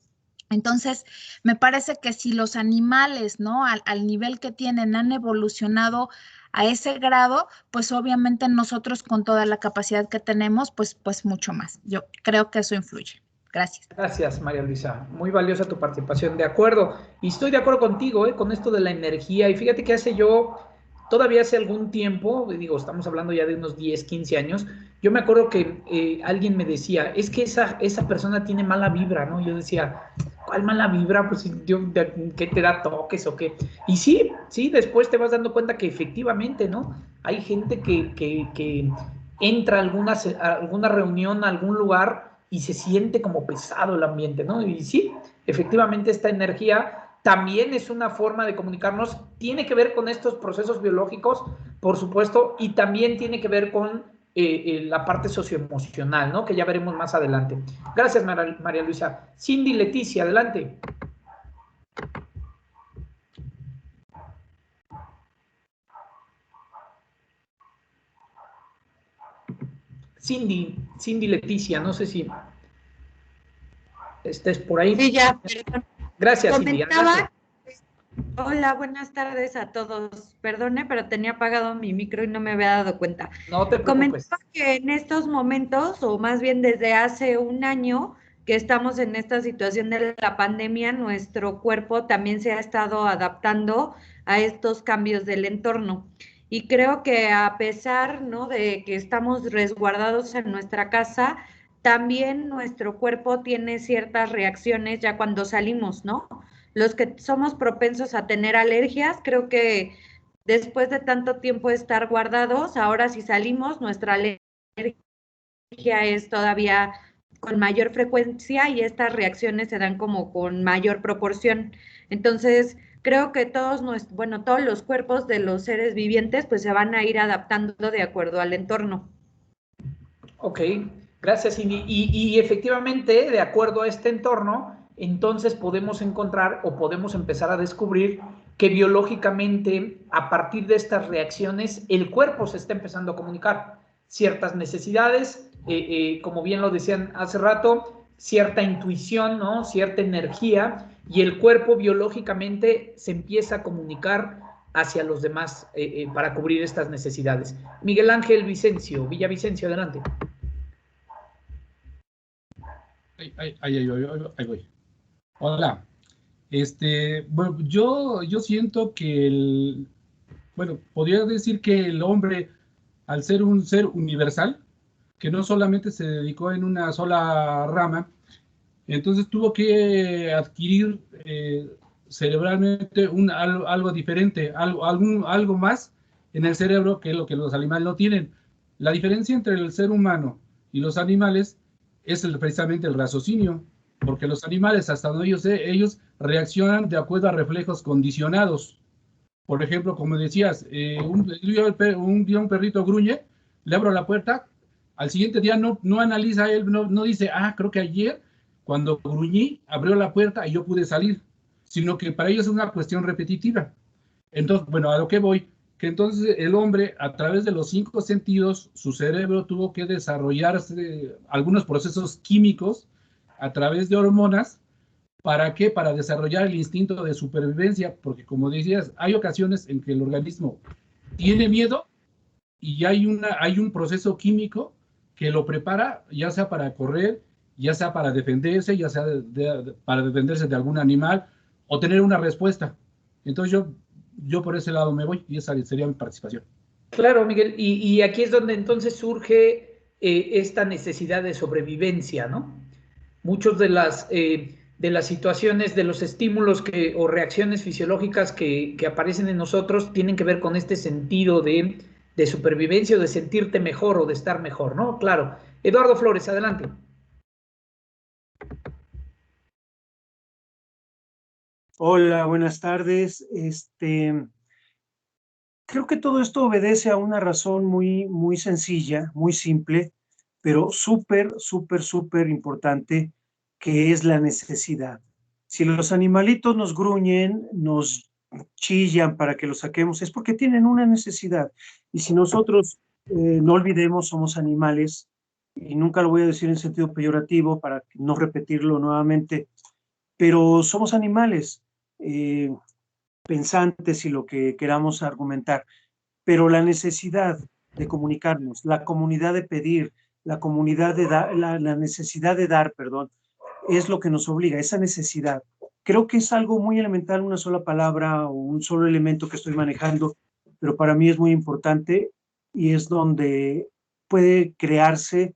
Entonces, me parece que si los animales, ¿no? Al nivel que tienen han evolucionado a ese grado, pues obviamente nosotros con toda la capacidad que tenemos, pues mucho más. Yo creo que eso influye. Gracias.
Gracias, María Luisa. Muy valiosa tu participación. De acuerdo. Y estoy de acuerdo contigo, con esto de la energía. Y fíjate que todavía hace algún tiempo, digo, estamos hablando ya de unos 10, 15 años, yo me acuerdo que alguien me decía, es que esa persona tiene mala vibra, ¿no? Yo decía, ¿cuál mala vibra? Pues, ¿qué te da toques o qué? Y sí, después te vas dando cuenta que efectivamente, ¿no? Hay gente que entra a alguna reunión, a algún lugar y se siente como pesado el ambiente, ¿no? Y sí, efectivamente esta energía también es una forma de comunicarnos, tiene que ver con estos procesos biológicos, por supuesto, y también tiene que ver con la parte socioemocional, ¿no? Que ya veremos más adelante. Gracias, María Luisa. Cindy Leticia, adelante. Cindy Leticia, no sé si estés por ahí.
Sí, ya, perdón.
Gracias, Cindy.
Comentaba, hola, buenas tardes a todos. Perdone, pero tenía apagado mi micro y no me había dado cuenta.
No te preocupes.
Comentaba que en estos momentos, o más bien desde hace un año que estamos en esta situación de la pandemia, nuestro cuerpo también se ha estado adaptando a estos cambios del entorno. Y creo que a pesar, ¿no?, de que estamos resguardados en nuestra casa, también nuestro cuerpo tiene ciertas reacciones ya cuando salimos, ¿no? Los que somos propensos a tener alergias, creo que después de tanto tiempo estar guardados, ahora si salimos, nuestra alergia es todavía con mayor frecuencia y estas reacciones se dan como con mayor proporción. Entonces, creo que todos los cuerpos de los seres vivientes pues se van a ir adaptando de acuerdo al entorno.
Ok, gracias, Cindy. Y efectivamente, de acuerdo a este entorno, entonces podemos encontrar o podemos empezar a descubrir que biológicamente, a partir de estas reacciones, el cuerpo se está empezando a comunicar ciertas necesidades, como bien lo decían hace rato, cierta intuición, ¿no? Cierta energía, y el cuerpo biológicamente se empieza a comunicar hacia los demás para cubrir estas necesidades. Miguel Ángel Villavicencio, adelante.
Ahí voy. Hola. Bueno, yo siento que podría decir que el hombre, al ser un ser universal, que no solamente se dedicó en una sola rama, entonces tuvo que adquirir cerebralmente algo diferente, algo más en el cerebro que lo que los animales no tienen. La diferencia entre el ser humano y los animales es precisamente el raciocinio, porque los animales, hasta donde ellos reaccionan de acuerdo a reflejos condicionados. Por ejemplo, como decías, un día un perrito gruñe, le abro la puerta, al siguiente día no analiza él, no dice, creo que ayer cuando gruñí abrió la puerta y yo pude salir, sino que para ellos es una cuestión repetitiva. Entonces, bueno, a lo que voy, que entonces el hombre, a través de los 5 sentidos, su cerebro tuvo que desarrollarse algunos procesos químicos a través de hormonas. ¿Para qué? Para desarrollar el instinto de supervivencia, porque como decías, hay ocasiones en que el organismo tiene miedo y hay un proceso químico que lo prepara, ya sea para correr, ya sea para defenderse, ya sea para defenderse de algún animal o tener una respuesta. Entonces yo por ese lado me voy y esa sería mi participación.
Claro, Miguel, y aquí es donde entonces surge esta necesidad de sobrevivencia, ¿no? Muchos de las situaciones, de los estímulos o reacciones fisiológicas que aparecen en nosotros tienen que ver con este sentido de supervivencia o de sentirte mejor o de estar mejor, ¿no? Claro. Eduardo Flores, adelante.
Hola, buenas tardes. Creo que todo esto obedece a una razón muy, muy sencilla, muy simple, pero súper, súper, súper importante, que es la necesidad. Si los animalitos nos gruñen, nos chillan para que los saquemos, es porque tienen una necesidad. Y si nosotros, no olvidemos, somos animales, y nunca lo voy a decir en sentido peyorativo para no repetirlo nuevamente, pero somos animales pensantes y lo que queramos argumentar, pero la necesidad de comunicarnos, la comunidad de pedir, la comunidad de dar, la necesidad de dar, perdón, es lo que nos obliga, esa necesidad. Creo que es algo muy elemental, una sola palabra o un solo elemento que estoy manejando, pero para mí es muy importante y es donde puede crearse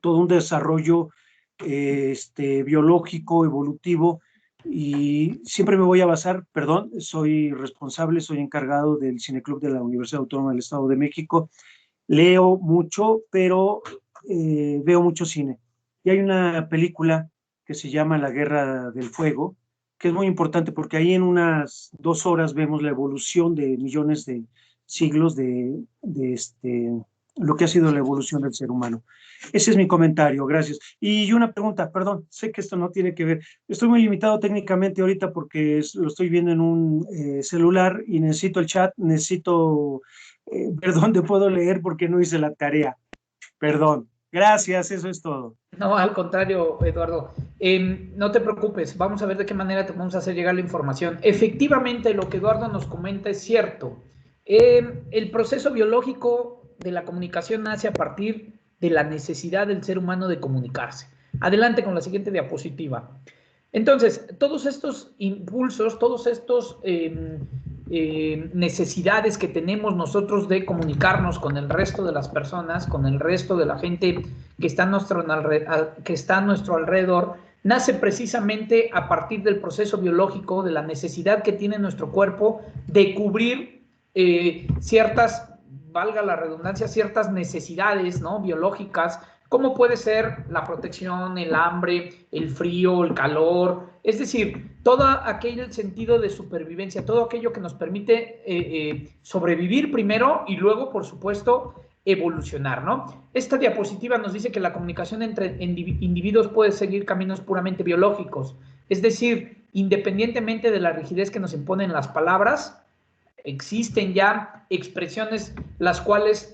todo un desarrollo biológico, evolutivo, y siempre me voy a basar, soy responsable, soy encargado del Cineclub de la Universidad Autónoma del Estado de México, Leo mucho, pero veo mucho cine. Y hay una película que se llama La Guerra del Fuego, que es muy importante porque ahí en unas 2 horas vemos la evolución de millones de siglos de lo que ha sido la evolución del ser humano. Ese es mi comentario, gracias. Y una pregunta, perdón, sé que esto no tiene que ver. Estoy muy limitado técnicamente ahorita porque lo estoy viendo en un celular y necesito el chat, necesito ver dónde puedo leer porque no hice la tarea. Perdón. Gracias, eso es todo.
No, al contrario, Eduardo. No te preocupes, vamos a ver de qué manera te vamos a hacer llegar la información. Efectivamente, lo que Eduardo nos comenta es cierto. El proceso biológico de la comunicación nace a partir de la necesidad del ser humano de comunicarse. Adelante con la siguiente diapositiva. Entonces, todos estos impulsos, todos estos necesidades que tenemos nosotros de comunicarnos con el resto de las personas, con el resto de la gente que está a nuestro alrededor, nace precisamente a partir del proceso biológico, de la necesidad que tiene nuestro cuerpo de cubrir ciertas, valga la redundancia, ciertas necesidades, ¿no?, biológicas, como puede ser la protección, el hambre, el frío, el calor, es decir, todo aquel sentido de supervivencia, todo aquello que nos permite sobrevivir primero y luego, por supuesto, evolucionar, ¿no? Esta diapositiva nos dice que la comunicación entre individuos puede seguir caminos puramente biológicos, es decir, independientemente de la rigidez que nos imponen las palabras, existen ya expresiones las cuales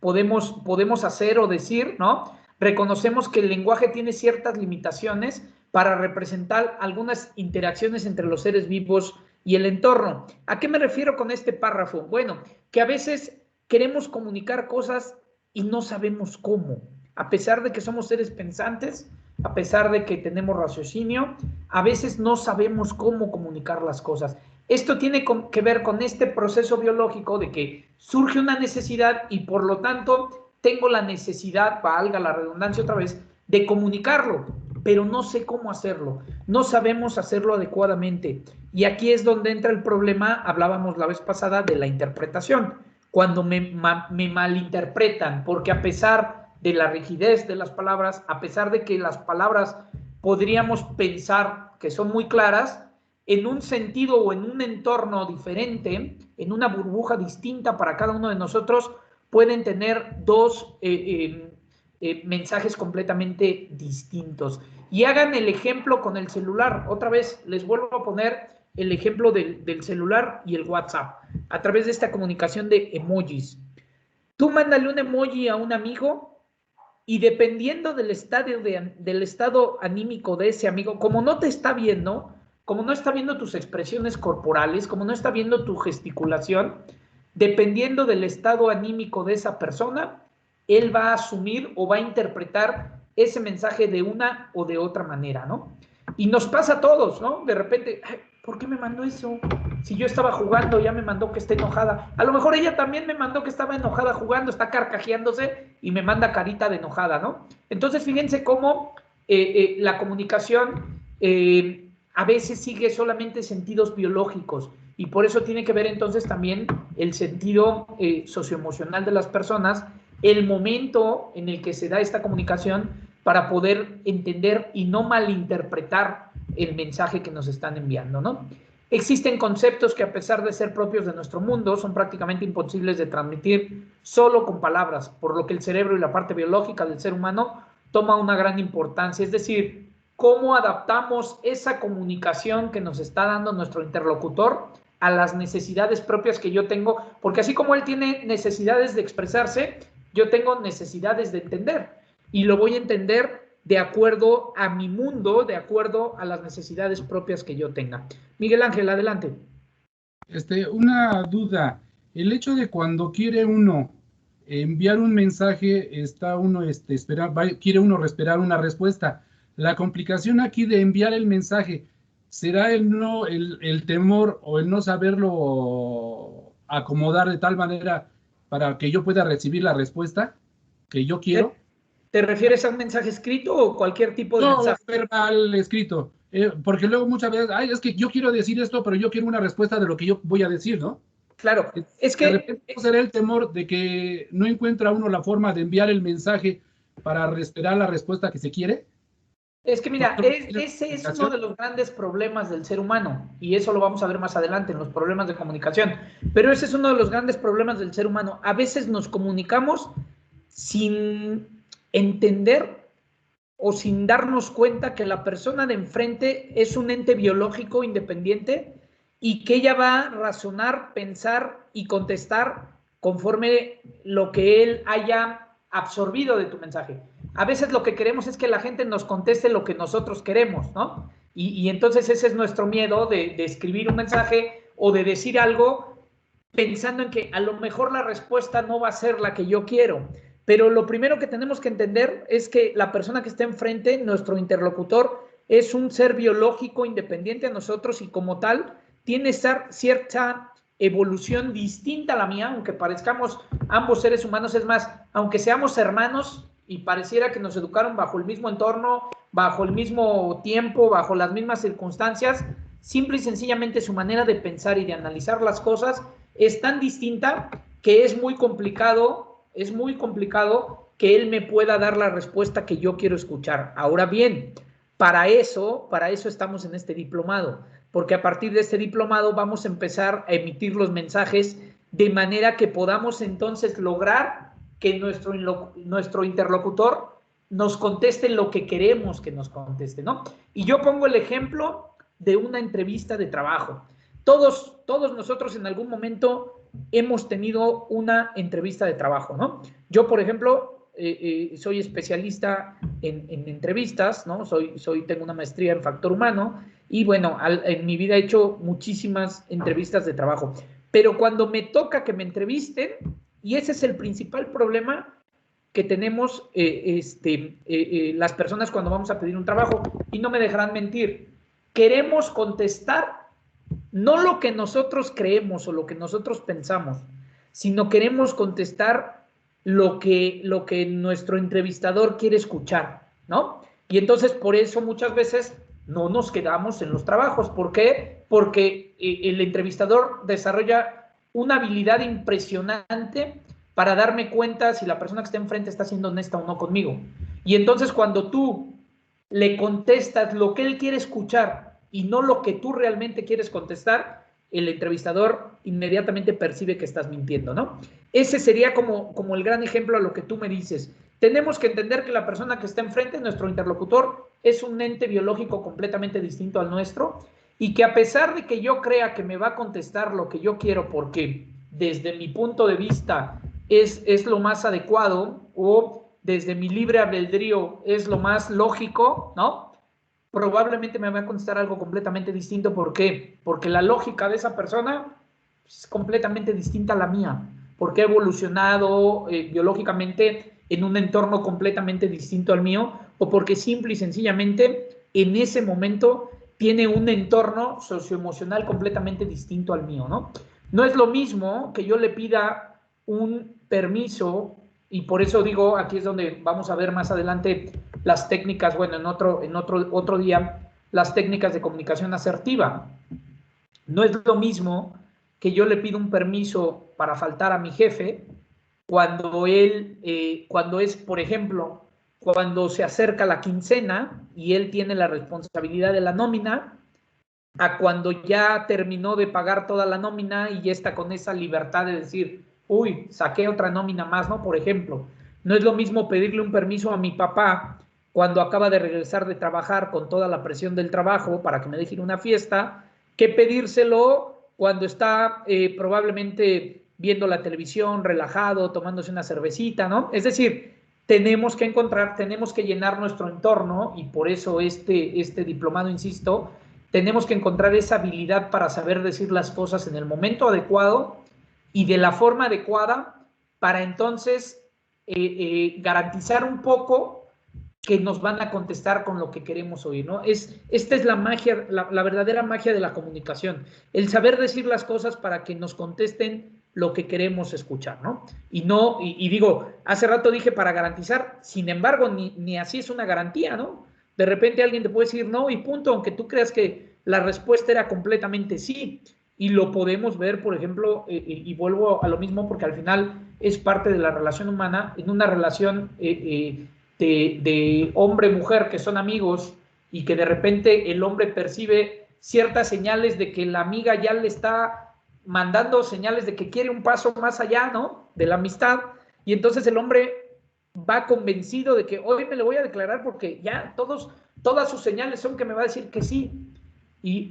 podemos hacer o decir, ¿no? Reconocemos que el lenguaje tiene ciertas limitaciones para representar algunas interacciones entre los seres vivos y el entorno. ¿A qué me refiero con este párrafo? Bueno, que a veces queremos comunicar cosas y no sabemos cómo. A pesar de que somos seres pensantes, a pesar de que tenemos raciocinio, a veces no sabemos cómo comunicar las cosas. Esto tiene que ver con este proceso biológico de que surge una necesidad y por lo tanto tengo la necesidad, valga la redundancia otra vez, de comunicarlo, pero no sé cómo hacerlo, no sabemos hacerlo adecuadamente. Y aquí es donde entra el problema, hablábamos la vez pasada de la interpretación, cuando me malinterpretan, porque a pesar de la rigidez de las palabras, a pesar de que las palabras podríamos pensar que son muy claras, en un sentido o en un entorno diferente, en una burbuja distinta para cada uno de nosotros, pueden tener dos mensajes completamente distintos. Y hagan el ejemplo con el celular. Otra vez, les vuelvo a poner el ejemplo del celular y el WhatsApp, a través de esta comunicación de emojis. Tú mándale un emoji a un amigo y dependiendo del estado anímico de ese amigo, como no te está viendo, como no está viendo tus expresiones corporales, como no está viendo tu gesticulación, dependiendo del estado anímico de esa persona, él va a asumir o va a interpretar ese mensaje de una o de otra manera, ¿no? Y nos pasa a todos, ¿no? De repente, ay, ¿por qué me mandó eso? Si yo estaba jugando, ya me mandó que esté enojada. A lo mejor ella también me mandó que estaba enojada jugando, está carcajeándose y me manda carita de enojada, ¿no? Entonces, fíjense cómo la comunicación a veces sigue solamente sentidos biológicos y por eso tiene que ver entonces también el sentido socioemocional de las personas, el momento en el que se da esta comunicación para poder entender y no malinterpretar el mensaje que nos están enviando, ¿no? Existen conceptos que a pesar de ser propios de nuestro mundo son prácticamente imposibles de transmitir solo con palabras, por lo que el cerebro y la parte biológica del ser humano toma una gran importancia, es decir, cómo adaptamos esa comunicación que nos está dando nuestro interlocutor a las necesidades propias que yo tengo, porque así como él tiene necesidades de expresarse, yo tengo necesidades de entender, y lo voy a entender de acuerdo a mi mundo, de acuerdo a las necesidades propias que yo tenga. Miguel Ángel, adelante.
Una duda, el hecho de cuando quiere uno enviar un mensaje, está uno quiere uno esperar una respuesta. La complicación aquí de enviar el mensaje, ¿será el temor o el no saberlo acomodar de tal manera para que yo pueda recibir la respuesta que yo quiero?
¿Te refieres a un mensaje escrito o cualquier tipo de mensaje?
Verbal, escrito. Porque luego muchas veces, es que yo quiero decir esto, pero yo quiero una respuesta de lo que yo voy a decir, ¿no?
Claro, es
De
que...
repente será el temor de que no encuentra uno la forma de enviar el mensaje para esperar la respuesta que se quiere.
Es que mira, ese es uno de los grandes problemas del ser humano, y eso lo vamos a ver más adelante en los problemas de comunicación, pero ese es uno de los grandes problemas del ser humano. A veces nos comunicamos sin entender o sin darnos cuenta que la persona de enfrente es un ente biológico independiente y que ella va a razonar, pensar y contestar conforme lo que él haya absorbido de tu mensaje. A veces lo que queremos es que la gente nos conteste lo que nosotros queremos, ¿no? Y entonces ese es nuestro miedo de escribir un mensaje o de decir algo pensando en que a lo mejor la respuesta no va a ser la que yo quiero. Pero lo primero que tenemos que entender es que la persona que está enfrente, nuestro interlocutor, es un ser biológico independiente a nosotros y como tal tiene cierta evolución distinta a la mía, aunque parezcamos ambos seres humanos. Es más, aunque seamos hermanos y pareciera que nos educaron bajo el mismo entorno, bajo el mismo tiempo, bajo las mismas circunstancias, simple y sencillamente su manera de pensar y de analizar las cosas es tan distinta que es muy complicado que él me pueda dar la respuesta que yo quiero escuchar. Ahora bien, para eso estamos en este diplomado, porque a partir de este diplomado vamos a empezar a emitir los mensajes de manera que podamos entonces lograr que nuestro interlocutor nos conteste lo que queremos que nos conteste, ¿no? Y yo pongo el ejemplo de una entrevista de trabajo. Todos nosotros en algún momento hemos tenido una entrevista de trabajo, ¿no? Yo, por ejemplo, soy especialista en entrevistas, ¿no? Tengo una maestría en factor humano y, bueno, en mi vida he hecho muchísimas entrevistas de trabajo. Pero cuando me toca que me entrevisten, y ese es el principal problema que tenemos las personas cuando vamos a pedir un trabajo, y no me dejarán mentir, queremos contestar no lo que nosotros creemos o lo que nosotros pensamos, sino queremos contestar lo que nuestro entrevistador quiere escuchar, ¿no? Y entonces por eso muchas veces no nos quedamos en los trabajos. ¿Por qué? Porque el entrevistador desarrolla una habilidad impresionante para darme cuenta si la persona que está enfrente está siendo honesta o no conmigo. Y entonces cuando tú le contestas lo que él quiere escuchar y no lo que tú realmente quieres contestar, el entrevistador inmediatamente percibe que estás mintiendo, ¿no? Ese sería como el gran ejemplo a lo que tú me dices. Tenemos que entender que la persona que está enfrente, nuestro interlocutor, es un ente biológico completamente distinto al nuestro y que a pesar de que yo crea que me va a contestar lo que yo quiero porque desde mi punto de vista es lo más adecuado o desde mi libre albedrío es lo más lógico, ¿no? Probablemente me va a contestar algo completamente distinto. ¿Por qué? Porque la lógica de esa persona es completamente distinta a la mía, porque he evolucionado biológicamente en un entorno completamente distinto al mío, o porque simple y sencillamente en ese momento tiene un entorno socioemocional completamente distinto al mío, ¿no? No es lo mismo que yo le pida un permiso, y por eso digo, aquí es donde vamos a ver más adelante las técnicas, bueno, en otro día, las técnicas de comunicación asertiva. No es lo mismo que yo le pido un permiso para faltar a mi jefe cuando es, por ejemplo, cuando se acerca la quincena y él tiene la responsabilidad de la nómina, a cuando ya terminó de pagar toda la nómina y ya está con esa libertad de decir, uy, saqué otra nómina más, ¿no? Por ejemplo, no es lo mismo pedirle un permiso a mi papá cuando acaba de regresar de trabajar con toda la presión del trabajo para que me deje ir a una fiesta, que pedírselo cuando está probablemente viendo la televisión, relajado, tomándose una cervecita, ¿no? Es decir, tenemos que llenar nuestro entorno, y por eso este diplomado, insisto, tenemos que encontrar esa habilidad para saber decir las cosas en el momento adecuado y de la forma adecuada para entonces garantizar un poco que nos van a contestar con lo que queremos oír, ¿no? Esta es la magia, la verdadera magia de la comunicación, el saber decir las cosas para que nos contesten lo que queremos escuchar, ¿no? Y digo, hace rato dije para garantizar, sin embargo, ni así es una garantía, ¿no? De repente alguien te puede decir no y punto, aunque tú creas que la respuesta era completamente sí. y lo podemos ver, por ejemplo, y vuelvo a lo mismo porque al final es parte de la relación humana, en una relación de hombre-mujer que son amigos y que de repente el hombre percibe ciertas señales de que la amiga ya le está mandando señales de que quiere un paso más allá, ¿no? De la amistad, y entonces el hombre va convencido de que hoy me le voy a declarar porque ya todas sus señales son que me va a decir que sí, y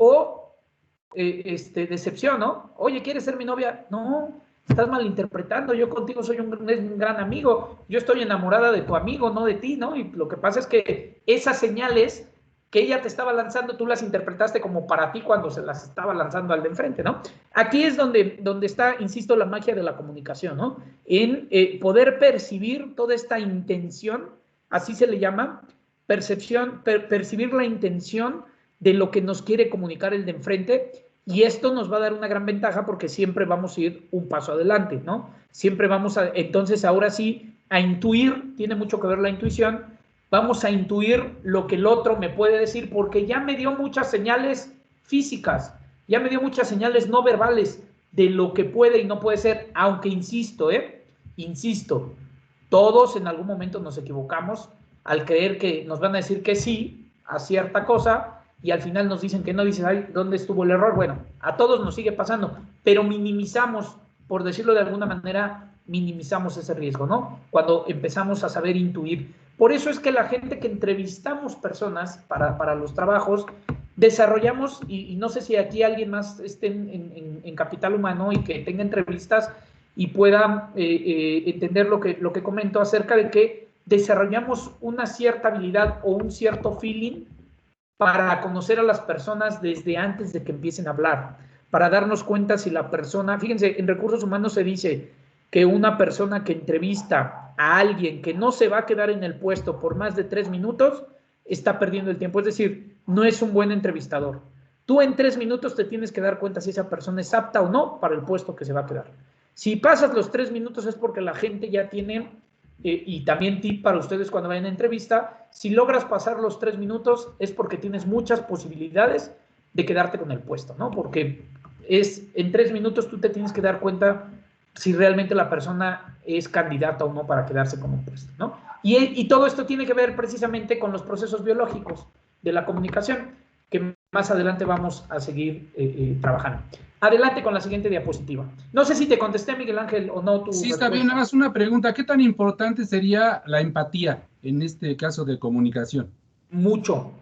decepción, ¿no? Oye, ¿quieres ser mi novia? No, estás malinterpretando, yo contigo soy un gran amigo, yo estoy enamorada de tu amigo, no de ti, ¿no? Y lo que pasa es que esas señales que ella te estaba lanzando, tú las interpretaste como para ti cuando se las estaba lanzando al de enfrente, ¿no? Aquí es donde está, insisto, la magia de la comunicación, ¿no? En poder percibir toda esta intención, así se le llama, percibir la intención de lo que nos quiere comunicar el de enfrente, y esto nos va a dar una gran ventaja porque siempre vamos a ir un paso adelante, ¿no? Siempre vamos entonces ahora sí, a intuir, tiene mucho que ver la intuición, vamos a intuir lo que el otro me puede decir porque ya me dio muchas señales físicas, ya me dio muchas señales no verbales de lo que puede y no puede ser, aunque insisto, todos en algún momento nos equivocamos al creer que nos van a decir que sí a cierta cosa y al final nos dicen que no, dicen, ay, ¿dónde estuvo el error? Bueno, a todos nos sigue pasando, pero minimizamos, por decirlo de alguna manera, minimizamos ese riesgo, ¿no? Cuando empezamos a saber intuir. Por eso es que la gente que entrevistamos personas para los trabajos, desarrollamos, y no sé si aquí alguien más esté en Capital Humano y que tenga entrevistas y pueda entender lo que comento acerca de que desarrollamos una cierta habilidad o un cierto feeling para conocer a las personas desde antes de que empiecen a hablar, para darnos cuenta si la persona, fíjense, en recursos humanos se dice que una persona que entrevista a alguien que no se va a quedar en el puesto por más de 3 minutos, está perdiendo el tiempo, es decir, no es un buen entrevistador. Tú en 3 minutos te tienes que dar cuenta si esa persona es apta o no para el puesto que se va a quedar. Si pasas los 3 minutos es porque la gente ya tiene, y también tip para ustedes cuando vayan a entrevista, si logras pasar los 3 minutos es porque tienes muchas posibilidades de quedarte con el puesto, ¿no? Porque en 3 minutos tú te tienes que dar cuenta si realmente la persona es candidata o no para quedarse con un puesto, ¿no? Y todo esto tiene que ver precisamente con los procesos biológicos de la comunicación, que más adelante vamos a seguir trabajando. Adelante con la siguiente diapositiva. No sé si te contesté, Miguel Ángel, o no.
Sí, está bien, nada más una pregunta. ¿Qué tan importante sería la empatía en este caso de comunicación?
Mucho.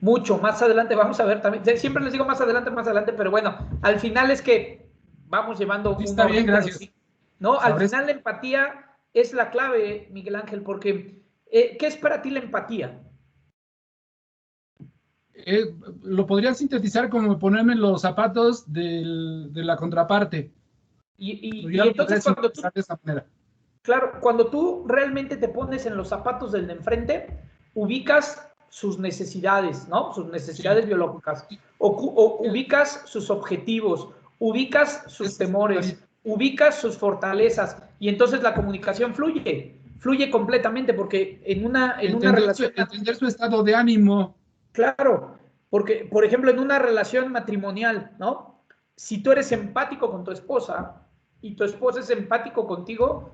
Más adelante vamos a ver también. Siempre les digo más adelante, pero bueno, al final es que vamos llevando...
Sí, está bien, gracias.
¿No? Al final la empatía es la clave, Miguel Ángel, porque ¿qué es para ti la empatía?
Lo podría sintetizar como ponerme en los zapatos de la contraparte.
Y entonces cuando tú realmente te pones en los zapatos del de enfrente, ubicas sus necesidades, ¿no? Sus necesidades biológicas, o ubicas sus objetivos, ubicas sus temores, ubicas sus fortalezas, y entonces la comunicación fluye completamente, porque en una relación...
Entender su estado de ánimo.
Claro, porque, por ejemplo, en una relación matrimonial, ¿no? Si tú eres empático con tu esposa y tu esposa es empático contigo,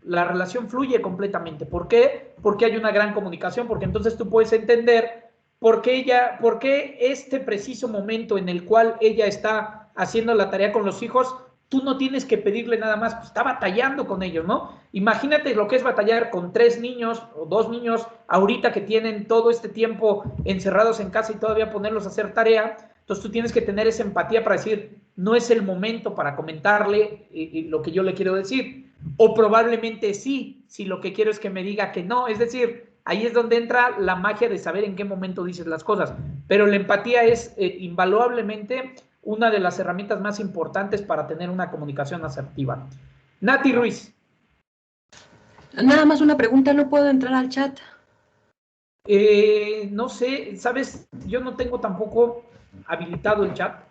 la relación fluye completamente. ¿Por qué? Porque hay una gran comunicación, porque entonces tú puedes entender por qué este preciso momento en el cual ella está haciendo la tarea con los hijos, tú no tienes que pedirle nada más, pues está batallando con ellos, ¿no? Imagínate lo que es batallar con 3 niños o 2 niños ahorita que tienen todo este tiempo encerrados en casa y todavía ponerlos a hacer tarea. Entonces tú tienes que tener esa empatía para decir, no es el momento para comentarle lo que yo le quiero decir. O probablemente sí, si lo que quiero es que me diga que no. Es decir, ahí es donde entra la magia de saber en qué momento dices las cosas. Pero la empatía es invaluablemente una de las herramientas más importantes para tener una comunicación asertiva. Nati Ruiz.
Nada más una pregunta, ¿no puedo entrar al chat?
No sé, ¿sabes? Yo no tengo tampoco habilitado el chat.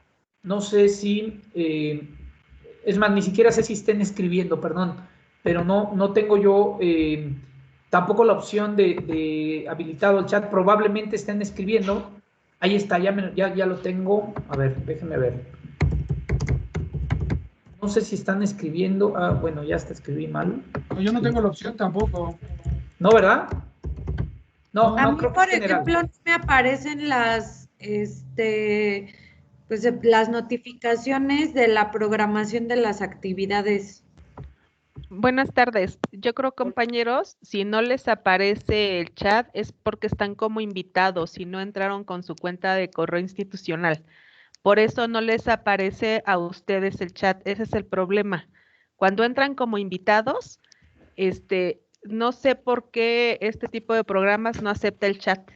No sé si... es más, ni siquiera sé si estén escribiendo, perdón. Pero no tengo yo tampoco la opción de habilitado el chat. Probablemente estén escribiendo. Ahí está, ya lo tengo. A ver, déjenme ver. sé si están escribiendo. Ah, bueno, ya hasta escribí mal.
No, yo no tengo la opción tampoco.
¿No, verdad? No,
A
no,
mí,
creo que
por
es general.
ejemplo, no me aparecen pues, las notificaciones de la programación de las actividades.
Buenas tardes. Yo creo, compañeros, si no les aparece el chat es porque están como invitados y no entraron con su cuenta de correo institucional. Por eso no les aparece a ustedes el chat. Ese es el problema. Cuando entran como invitados, no sé por qué este tipo de programas no acepta el chat.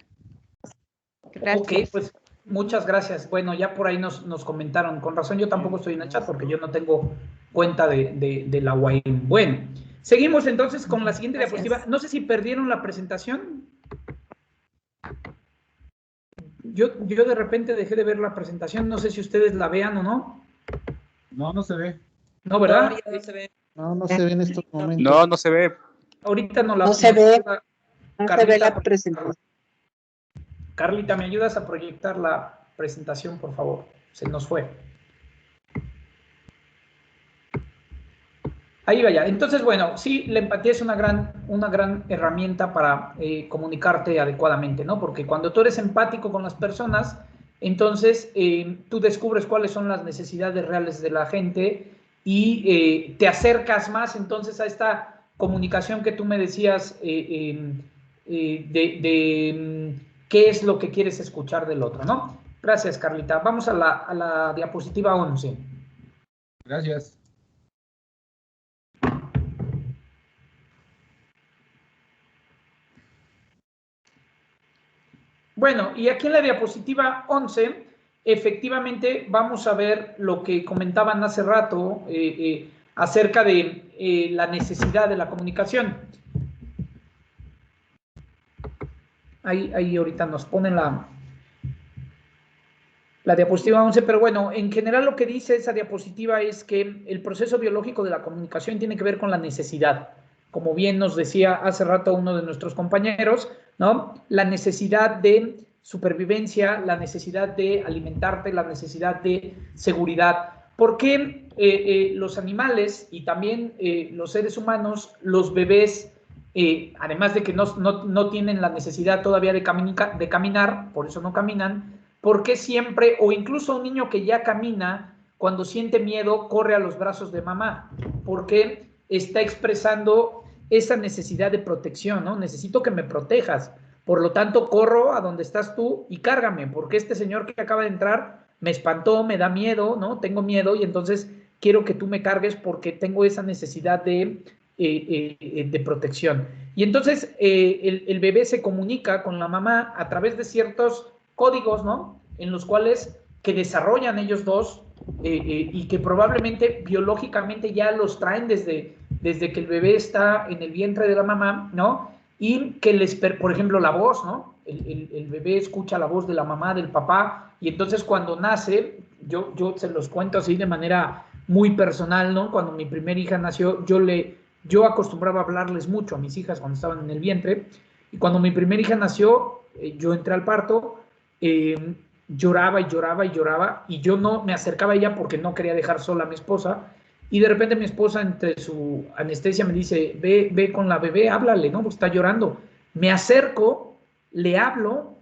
Gracias.
Ok, pues muchas gracias. Bueno, ya por ahí nos comentaron. Con razón, yo tampoco estoy en el chat porque yo no tengo cuenta de la UAM. Bueno, seguimos entonces con la siguiente diapositiva. No sé si perdieron la presentación. Yo de repente dejé de ver la presentación. No sé si ustedes la vean o no.
No, no se ve.
No, ¿verdad?
No, no se ve.
No se ve en estos momentos.
No, no se ve.
Ahorita no la
No se ve.
ayuda
No se
Carlita
ve la
a proyectarla.
presentación.
Carlita, ¿me ayudas a proyectar la presentación, por favor? Se nos fue. Ahí vaya. Entonces, bueno, sí, la empatía es una gran herramienta para comunicarte adecuadamente, ¿no? Porque cuando tú eres empático con las personas, entonces tú descubres cuáles son las necesidades reales de la gente y te acercas más entonces a esta comunicación que tú me decías qué es lo que quieres escuchar del otro, ¿no? Gracias, Carlita. Vamos a la diapositiva 11.
Gracias.
Bueno, y aquí en la diapositiva 11, efectivamente vamos a ver lo que comentaban hace rato acerca de la necesidad de la comunicación. Ahí ahorita nos ponen la diapositiva 11, pero bueno, en general lo que dice esa diapositiva es que el proceso biológico de la comunicación tiene que ver con la necesidad. Como bien nos decía hace rato uno de nuestros compañeros, ¿no? La necesidad de supervivencia, la necesidad de alimentarte, la necesidad de seguridad. Porque los animales y también los seres humanos, los bebés, además de que no tienen la necesidad todavía de caminar, por eso no caminan, porque siempre, o incluso un niño que ya camina, cuando siente miedo, corre a los brazos de mamá, porque está expresando esa necesidad de protección, ¿no? Necesito que me protejas, por lo tanto corro a donde estás tú y cárgame, porque este señor que acaba de entrar me espantó, me da miedo, ¿no? Tengo miedo y entonces quiero que tú me cargues porque tengo esa necesidad de protección. Y entonces el bebé se comunica con la mamá a través de ciertos códigos, ¿no? En los cuales que desarrollan ellos dos y que probablemente biológicamente ya los traen desde que el bebé está en el vientre de la mamá, ¿no? Y que por ejemplo, la voz, ¿no? El bebé escucha la voz de la mamá, del papá, y entonces cuando nace, yo se los cuento así de manera muy personal, ¿no? Cuando mi primera hija nació, yo acostumbraba a hablarles mucho a mis hijas cuando estaban en el vientre, y cuando mi primera hija nació, yo entré al parto, lloraba y lloraba y lloraba, y yo no me acercaba a ella porque no quería dejar sola a mi esposa, y de repente mi esposa, entre su anestesia, me dice, ve con la bebé, háblale, ¿no? Porque está llorando. Me acerco, le hablo,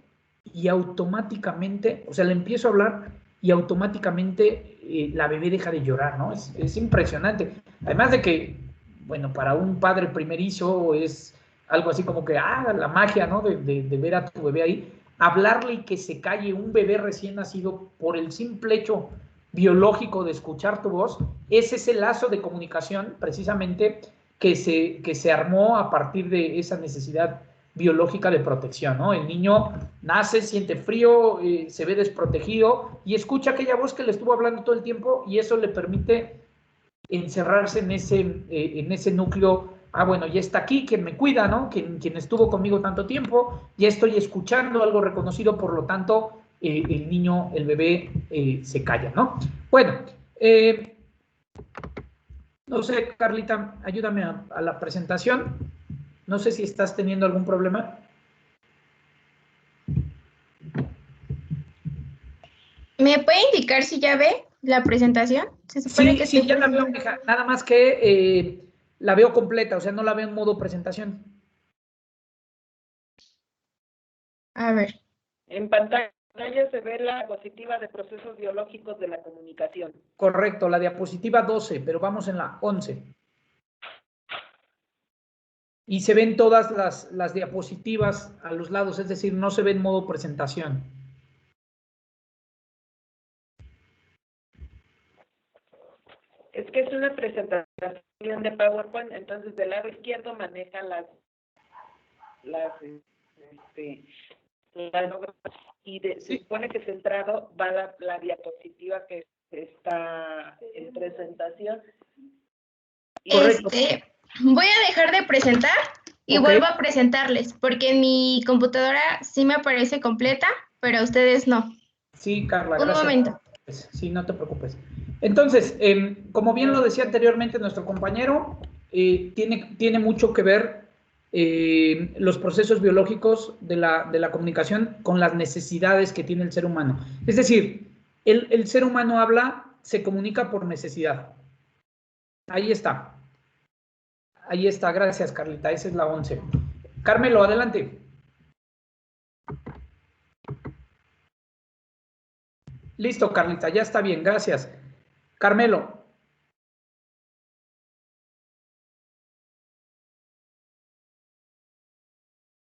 y automáticamente, o sea, le empiezo a hablar, y automáticamente la bebé deja de llorar, ¿no? Es impresionante. Además de que, bueno, para un padre primerizo es algo así como que, la magia, ¿no? De ver a tu bebé ahí. Hablarle y que se calle un bebé recién nacido por el simple hecho biológico de escuchar tu voz, ese es el lazo de comunicación precisamente que se armó a partir de esa necesidad biológica de protección, ¿no? El niño nace, siente frío, se ve desprotegido y escucha aquella voz que le estuvo hablando todo el tiempo y eso le permite encerrarse en ese núcleo. Bueno, ya está aquí, quien me cuida, ¿no? Quien estuvo conmigo tanto tiempo, ya estoy escuchando algo reconocido, por lo tanto, el niño, el bebé, se calla, ¿no? Bueno, no sé, Carlita, ayúdame a la presentación. No sé si estás teniendo algún problema.
¿Me puede indicar si ya ve la presentación?
Se supone que
sí, ya la veo, mija, nada más que la veo completa, o sea, no la veo en modo presentación.
A ver.
En pantalla se ve la diapositiva de procesos biológicos de la comunicación.
Correcto, la diapositiva 12, pero vamos en la 11. Y se ven todas las diapositivas a los lados, es decir, no se ve en modo presentación.
Es que es una presentación de PowerPoint, entonces del lado izquierdo manejan y se supone que centrado va la diapositiva que está en presentación.
Voy a dejar de presentar y vuelvo a presentarles, porque en mi computadora sí me aparece completa, pero a ustedes no.
Sí, Carla,
gracias. Un momento.
Sí, no te preocupes. Entonces, como bien lo decía anteriormente nuestro compañero, tiene mucho que ver los procesos biológicos de la comunicación con las necesidades que tiene el ser humano. Es decir, el ser humano se comunica por necesidad. Ahí está. Ahí está, gracias Carlita, esa es la 11. Carmelo, adelante. Listo, Carlita, ya está bien, gracias. Carmelo.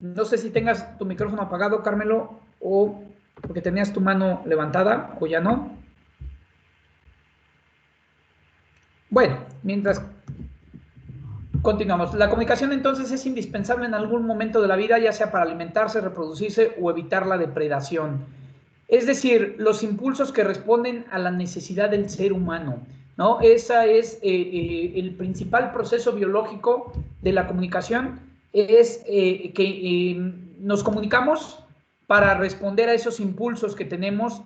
No sé si tengas tu micrófono apagado, Carmelo, o porque tenías tu mano levantada, o ya no. Bueno, mientras continuamos. La comunicación entonces es indispensable en algún momento de la vida, ya sea para alimentarse, reproducirse o evitar la depredación. Es decir, los impulsos que responden a la necesidad del ser humano, ¿no? Ese es el principal proceso biológico de la comunicación, es que nos comunicamos para responder a esos impulsos que tenemos,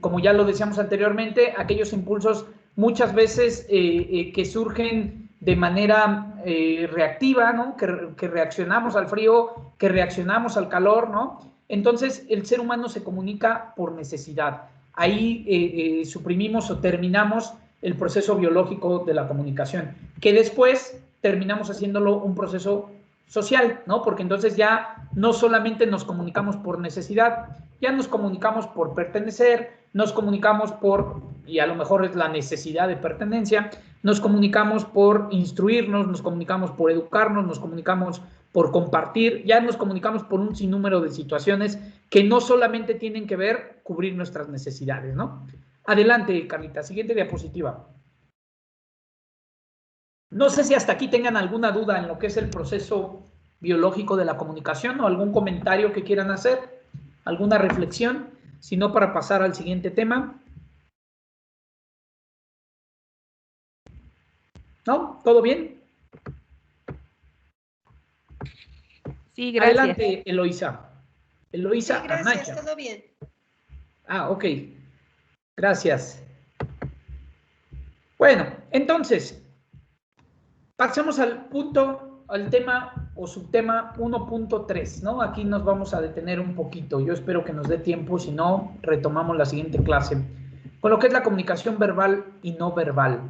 como ya lo decíamos anteriormente, aquellos impulsos muchas veces que surgen de manera reactiva, ¿no? Que reaccionamos al frío, que reaccionamos al calor, ¿no? Entonces, el ser humano se comunica por necesidad. Ahí suprimimos o terminamos el proceso biológico de la comunicación, que después terminamos haciéndolo un proceso social, ¿no? Porque entonces ya no solamente nos comunicamos por necesidad, ya nos comunicamos por pertenecer, nos comunicamos por, y a lo mejor es la necesidad de pertenencia, nos comunicamos por instruirnos, nos comunicamos por educarnos, nos comunicamos por compartir, ya nos comunicamos por un sinnúmero de situaciones que no solamente tienen que ver cubrir nuestras necesidades, ¿no? Adelante, Carlita, siguiente diapositiva. No sé si hasta aquí tengan alguna duda en lo que es el proceso biológico de la comunicación o algún comentario que quieran hacer, alguna reflexión, si no, para pasar al siguiente tema. ¿No? ¿Todo bien?
Sí, gracias.
Adelante, Eloisa. Eloisa,
sí, gracias,
Anaya.
todo bien.
Ah, ok. Gracias. Bueno, entonces, pasemos al tema o subtema 1.3, ¿no? Aquí nos vamos a detener un poquito. Yo espero que nos dé tiempo, si no, retomamos la siguiente clase. Con lo que es la comunicación verbal y no verbal.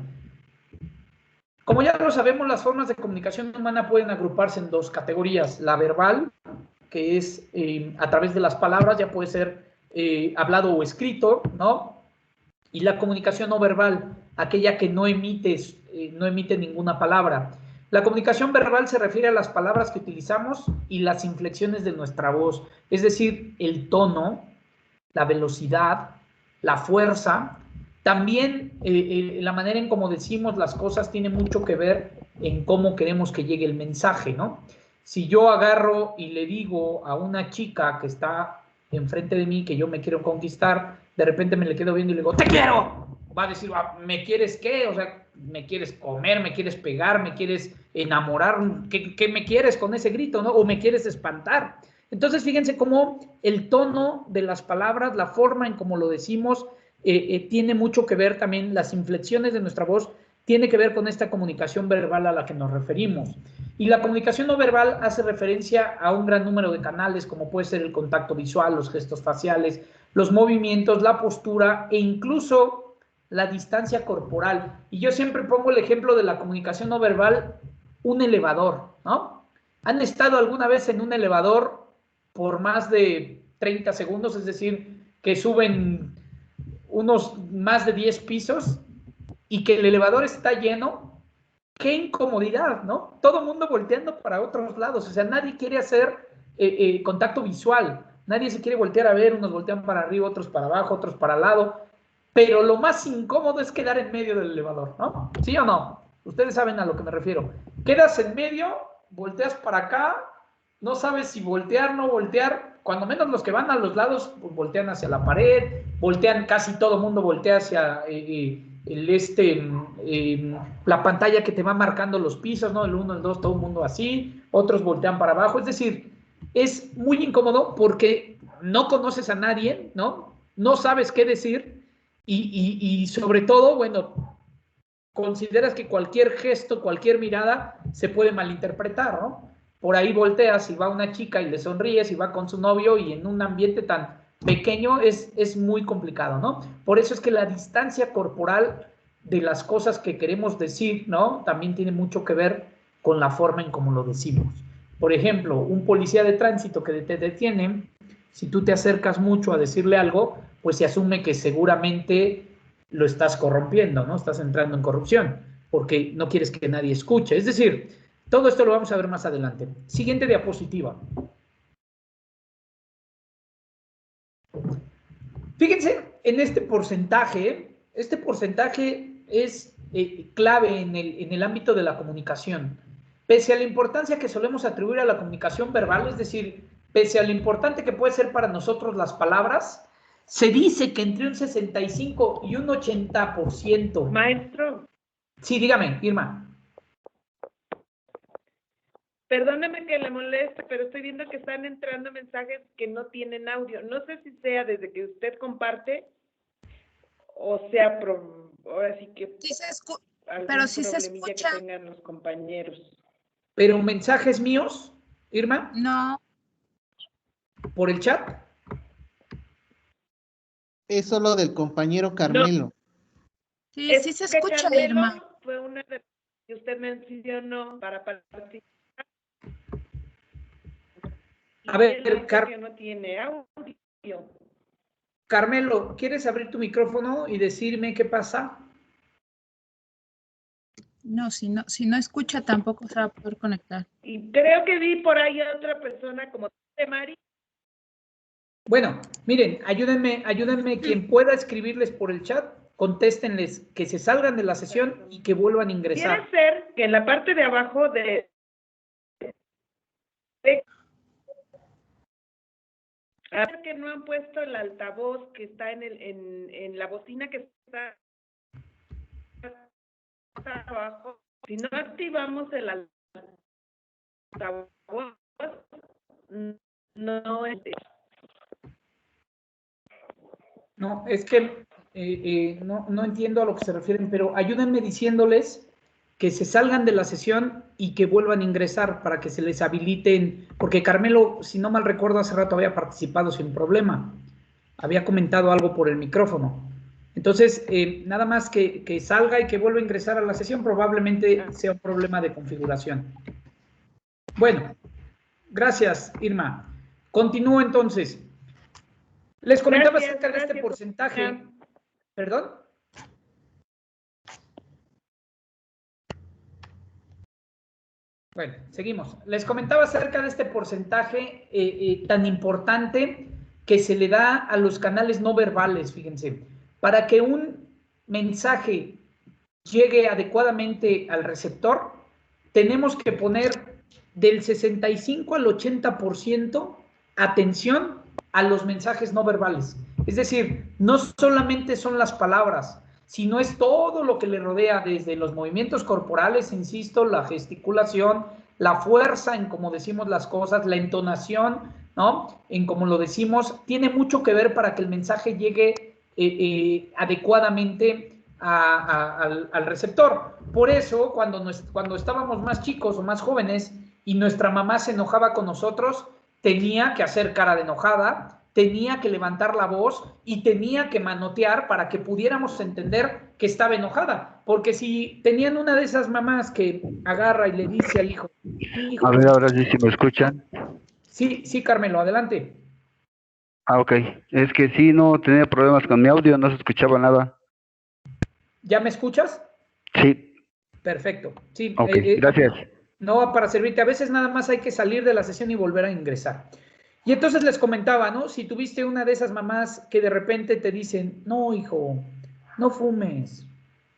Como ya lo sabemos, las formas de comunicación humana pueden agruparse en dos categorías. La verbal, que es a través de las palabras, ya puede ser hablado o escrito, ¿no? Y la comunicación no verbal, aquella que no emite ninguna palabra. La comunicación verbal se refiere a las palabras que utilizamos y las inflexiones de nuestra voz, es decir, el tono, la velocidad, la fuerza. También la manera en cómo decimos las cosas tiene mucho que ver en cómo queremos que llegue el mensaje, ¿no? Si yo agarro y le digo a una chica que está enfrente de mí que yo me quiero conquistar, de repente me le quedo viendo y le digo, ¡te quiero! Va a decir, ¿me quieres qué? O sea, ¿me quieres comer? ¿Me quieres pegar? ¿Me quieres enamorar? ¿Qué me quieres con ese grito, no? ¿O me quieres espantar? Entonces, fíjense cómo el tono de las palabras, la forma en cómo lo decimos, tiene mucho que ver también, las inflexiones de nuestra voz, tiene que ver con esta comunicación verbal a la que nos referimos. Y la comunicación no verbal hace referencia a un gran número de canales, como puede ser el contacto visual, los gestos faciales, los movimientos, la postura e incluso la distancia corporal. Y yo siempre pongo el ejemplo de la comunicación no verbal, un elevador, ¿no? ¿Han estado alguna vez en un elevador por más de 30 segundos? Es decir, que suben unos más de 10 pisos y que el elevador está lleno. ¡Qué incomodidad!, ¿no? Todo el mundo volteando para otros lados. O sea, nadie quiere hacer contacto visual. Nadie se quiere voltear a ver. Unos voltean para arriba, otros para abajo, otros para al lado. Pero lo más incómodo es quedar en medio del elevador, ¿no? ¿Sí o no? Ustedes saben a lo que me refiero. Quedas en medio, volteas para acá, no sabes si voltear o no voltear. Cuando menos los que van a los lados, pues voltean hacia la pared, voltean, casi todo el mundo voltea hacia la pantalla que te va marcando los pisos, ¿no? El 1, el 2, todo el mundo así. Otros voltean para abajo. Es decir, es muy incómodo porque no conoces a nadie, ¿no? No sabes qué decir y sobre todo, bueno, consideras que cualquier gesto, cualquier mirada se puede malinterpretar, ¿no? Por ahí volteas y va una chica y le sonríes y va con su novio y en un ambiente tan pequeño es muy complicado, ¿no? Por eso es que la distancia corporal de las cosas que queremos decir, ¿no? También tiene mucho que ver con la forma en cómo lo decimos. Por ejemplo, un policía de tránsito que te detiene, si tú te acercas mucho a decirle algo, pues se asume que seguramente lo estás corrompiendo, ¿no? Estás entrando en corrupción, porque no quieres que nadie escuche. Es decir, todo esto lo vamos a ver más adelante. Siguiente diapositiva. Fíjense en este porcentaje es clave en el ámbito de la comunicación. Pese a la importancia que solemos atribuir a la comunicación verbal, es decir, pese a lo importante que puede ser para nosotros las palabras, se dice que entre un 65 y un 80%.
Maestro.
Sí, dígame, Irma.
Perdóneme que le moleste, pero estoy viendo que están entrando mensajes que no tienen audio. No sé si sea desde que usted comparte o sea, ahora sí que
sí pero sí se escucha.
Que tengan los compañeros.
¿Pero mensajes míos, Irma?
No.
¿Por el chat?
Es solo del compañero Carmelo.
No.
Sí, sí se escucha, Irma.
Fue una de las que usted mencionó para participar.
A ver,
que no tiene audio.
Carmelo, ¿quieres abrir tu micrófono y decirme qué pasa?
No, si no escucha tampoco se va a poder conectar.
Y creo que vi por ahí a otra persona como Mari.
Bueno, miren, ayúdenme quien pueda escribirles por el chat, contéstenles que se salgan de la sesión y que vuelvan a ingresar.
Quiere ser que en la parte de abajo de a ver que no han puesto el altavoz que está en la bocina que está abajo. Si no activamos el altavoz, no es...
No, es que no entiendo a lo que se refieren, pero ayúdenme diciéndoles que se salgan de la sesión y que vuelvan a ingresar para que se les habiliten, porque Carmelo, si no mal recuerdo, hace rato había participado sin problema, había comentado algo por el micrófono. Entonces, nada más que salga y que vuelva a ingresar a la sesión, probablemente sea un problema de configuración. Bueno, gracias, Irma. Continúo entonces. Les comentaba acerca de este porcentaje. ¿Perdón? Bueno, seguimos. Les comentaba acerca de este porcentaje tan importante que se le da a los canales no verbales, fíjense. Para que un mensaje llegue adecuadamente al receptor, tenemos que poner del 65 al 80% atención a los mensajes no verbales. Es decir, no solamente son las palabras, sino es todo lo que le rodea, desde los movimientos corporales, insisto, la gesticulación, la fuerza en cómo decimos las cosas, la entonación, ¿no? En cómo lo decimos, tiene mucho que ver para que el mensaje llegue adecuadamente al receptor. Por eso, cuando estábamos más chicos o más jóvenes y nuestra mamá se enojaba con nosotros, tenía que hacer cara de enojada, tenía que levantar la voz y tenía que manotear para que pudiéramos entender que estaba enojada. Porque si tenían una de esas mamás que agarra y le dice al hijo...
A ver, ahora sí, si me escuchan.
Sí, Carmelo, adelante.
Ah, ok. Es que sí, no tenía problemas con mi audio, no se escuchaba nada.
¿Ya me escuchas?
Sí.
Perfecto. Sí.
Ok, gracias.
No, para servirte. A veces nada más hay que salir de la sesión y volver a ingresar. Y entonces les comentaba, ¿no? Si tuviste una de esas mamás que de repente te dicen, no, hijo, no fumes,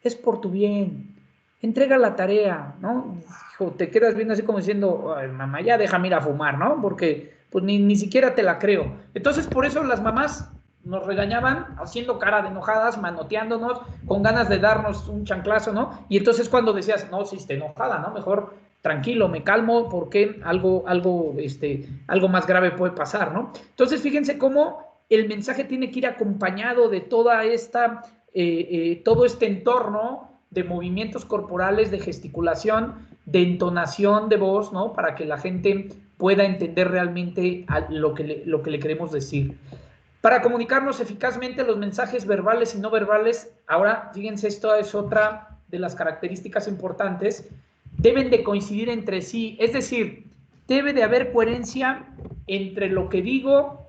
es por tu bien, entrega la tarea, ¿no? Hijo, te quedas viendo así como diciendo, ay, mamá, ya déjame ir a fumar, ¿no? Porque pues ni siquiera te la creo. Entonces, por eso las mamás nos regañaban haciendo cara de enojadas, manoteándonos, con ganas de darnos un chanclazo, ¿no? Y entonces cuando decías, no, si esté enojada, ¿no? Mejor tranquilo, me calmo porque algo más grave puede pasar, ¿no? Entonces, fíjense cómo el mensaje tiene que ir acompañado de toda esta, todo este entorno de movimientos corporales, de gesticulación, de entonación de voz, ¿no? Para que la gente pueda entender realmente lo que le queremos decir. Para comunicarnos eficazmente los mensajes verbales y no verbales, ahora, fíjense, esto es otra de las características importantes, deben de coincidir entre sí, es decir, debe de haber coherencia entre lo que digo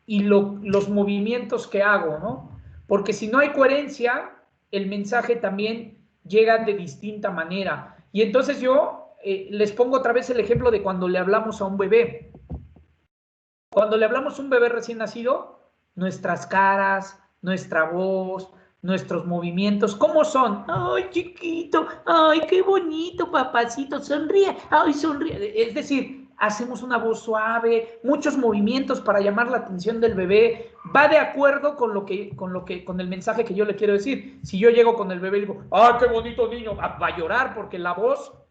y los movimientos que hago, ¿no? Porque si no hay coherencia, el mensaje también llega de distinta manera. Y entonces yo les pongo otra vez el ejemplo de cuando le hablamos a un bebé. Cuando le hablamos a un bebé recién nacido, nuestras caras, nuestra voz, nuestros movimientos, ¿cómo son? Ay, chiquito, ay, qué bonito, papacito, sonríe, ay, sonríe. Es decir, hacemos una voz suave, muchos movimientos para llamar la atención del bebé, va de acuerdo con el mensaje que yo le quiero decir. Si yo llego con el bebé y digo, ay, qué bonito niño, va a llorar porque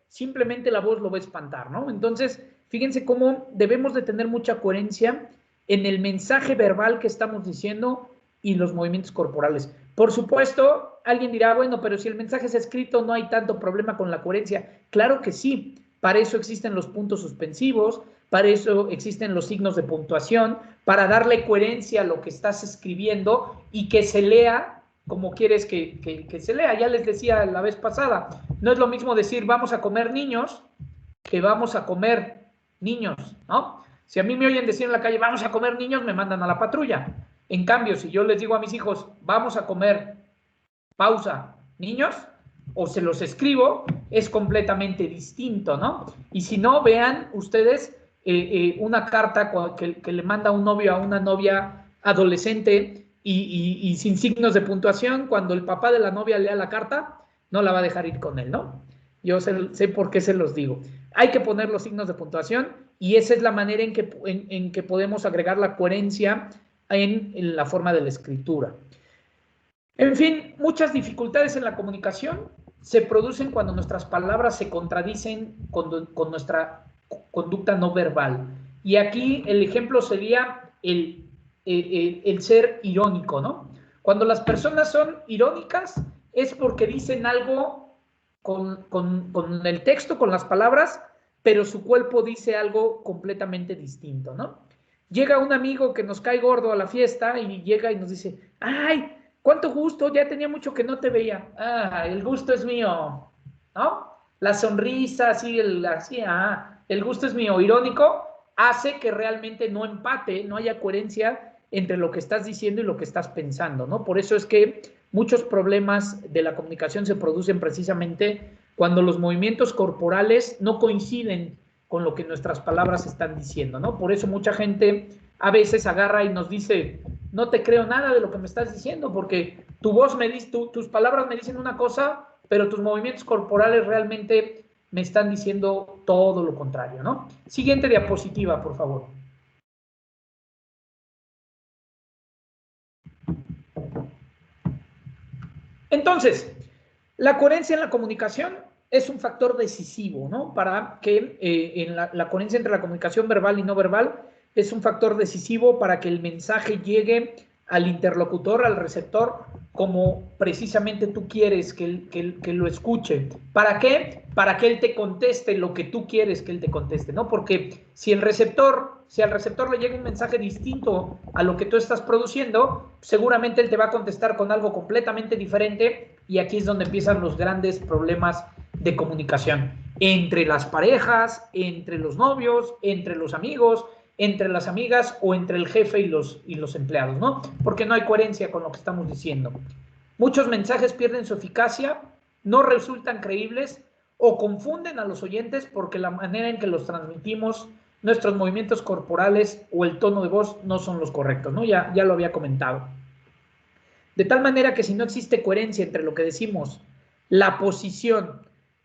simplemente la voz lo va a espantar, ¿no? Entonces, fíjense cómo debemos de tener mucha coherencia en el mensaje verbal que estamos diciendo y los movimientos corporales. Por supuesto, alguien dirá, bueno, pero si el mensaje es escrito, no hay tanto problema con la coherencia. Claro que sí, para eso existen los puntos suspensivos, para eso existen los signos de puntuación, para darle coherencia a lo que estás escribiendo y que se lea como quieres que se lea. Ya les decía la vez pasada, no es lo mismo decir vamos a comer niños que vamos a comer niños, ¿no? Si a mí me oyen decir en la calle, vamos a comer niños, me mandan a la patrulla. En cambio, si yo les digo a mis hijos, vamos a comer, pausa, niños, o se los escribo, es completamente distinto, ¿no? Y si no, vean ustedes una carta que le manda un novio a una novia adolescente y sin signos de puntuación, cuando el papá de la novia lea la carta, no la va a dejar ir con él, ¿no? Yo sé por qué se los digo. Hay que poner los signos de puntuación y esa es la manera en que podemos agregar la coherencia en la forma de la escritura. En fin, muchas dificultades en la comunicación se producen cuando nuestras palabras se contradicen con nuestra conducta no verbal. Y aquí el ejemplo sería el ser irónico, ¿no? Cuando las personas son irónicas es porque dicen algo con el texto, con las palabras, pero su cuerpo dice algo completamente distinto, ¿no? Llega un amigo que nos cae gordo a la fiesta y llega y nos dice, ¡ay, cuánto gusto! Ya tenía mucho que no te veía. Ah, el gusto es mío, ¿no? La sonrisa, el gusto es mío. Irónico hace que realmente no empate, no haya coherencia entre lo que estás diciendo y lo que estás pensando, ¿no? Por eso es que muchos problemas de la comunicación se producen precisamente cuando los movimientos corporales no coinciden con lo que nuestras palabras están diciendo, ¿no? Por eso mucha gente a veces agarra y nos dice, no te creo nada de lo que me estás diciendo, porque tu voz me dice, tus palabras me dicen una cosa, pero tus movimientos corporales realmente me están diciendo todo lo contrario, ¿no? Siguiente diapositiva, por favor. Entonces, la coherencia en la comunicación es un factor decisivo, ¿no? Para que la coherencia entre la comunicación verbal y no verbal es un factor decisivo para que el mensaje llegue al interlocutor, al receptor, como precisamente tú quieres que lo escuche. ¿Para qué? Para que él te conteste lo que tú quieres que él te conteste, ¿no? Porque si al receptor le llega un mensaje distinto a lo que tú estás produciendo, seguramente él te va a contestar con algo completamente diferente, y aquí es donde empiezan los grandes problemas de comunicación entre las parejas, entre los novios, entre los amigos, entre las amigas o entre el jefe y los empleados, ¿no? Porque no hay coherencia con lo que estamos diciendo. Muchos mensajes pierden su eficacia, no resultan creíbles o confunden a los oyentes porque la manera en que los transmitimos, nuestros movimientos corporales o el tono de voz no son los correctos, ¿no? Ya lo había comentado. De tal manera que si no existe coherencia entre lo que decimos, la posición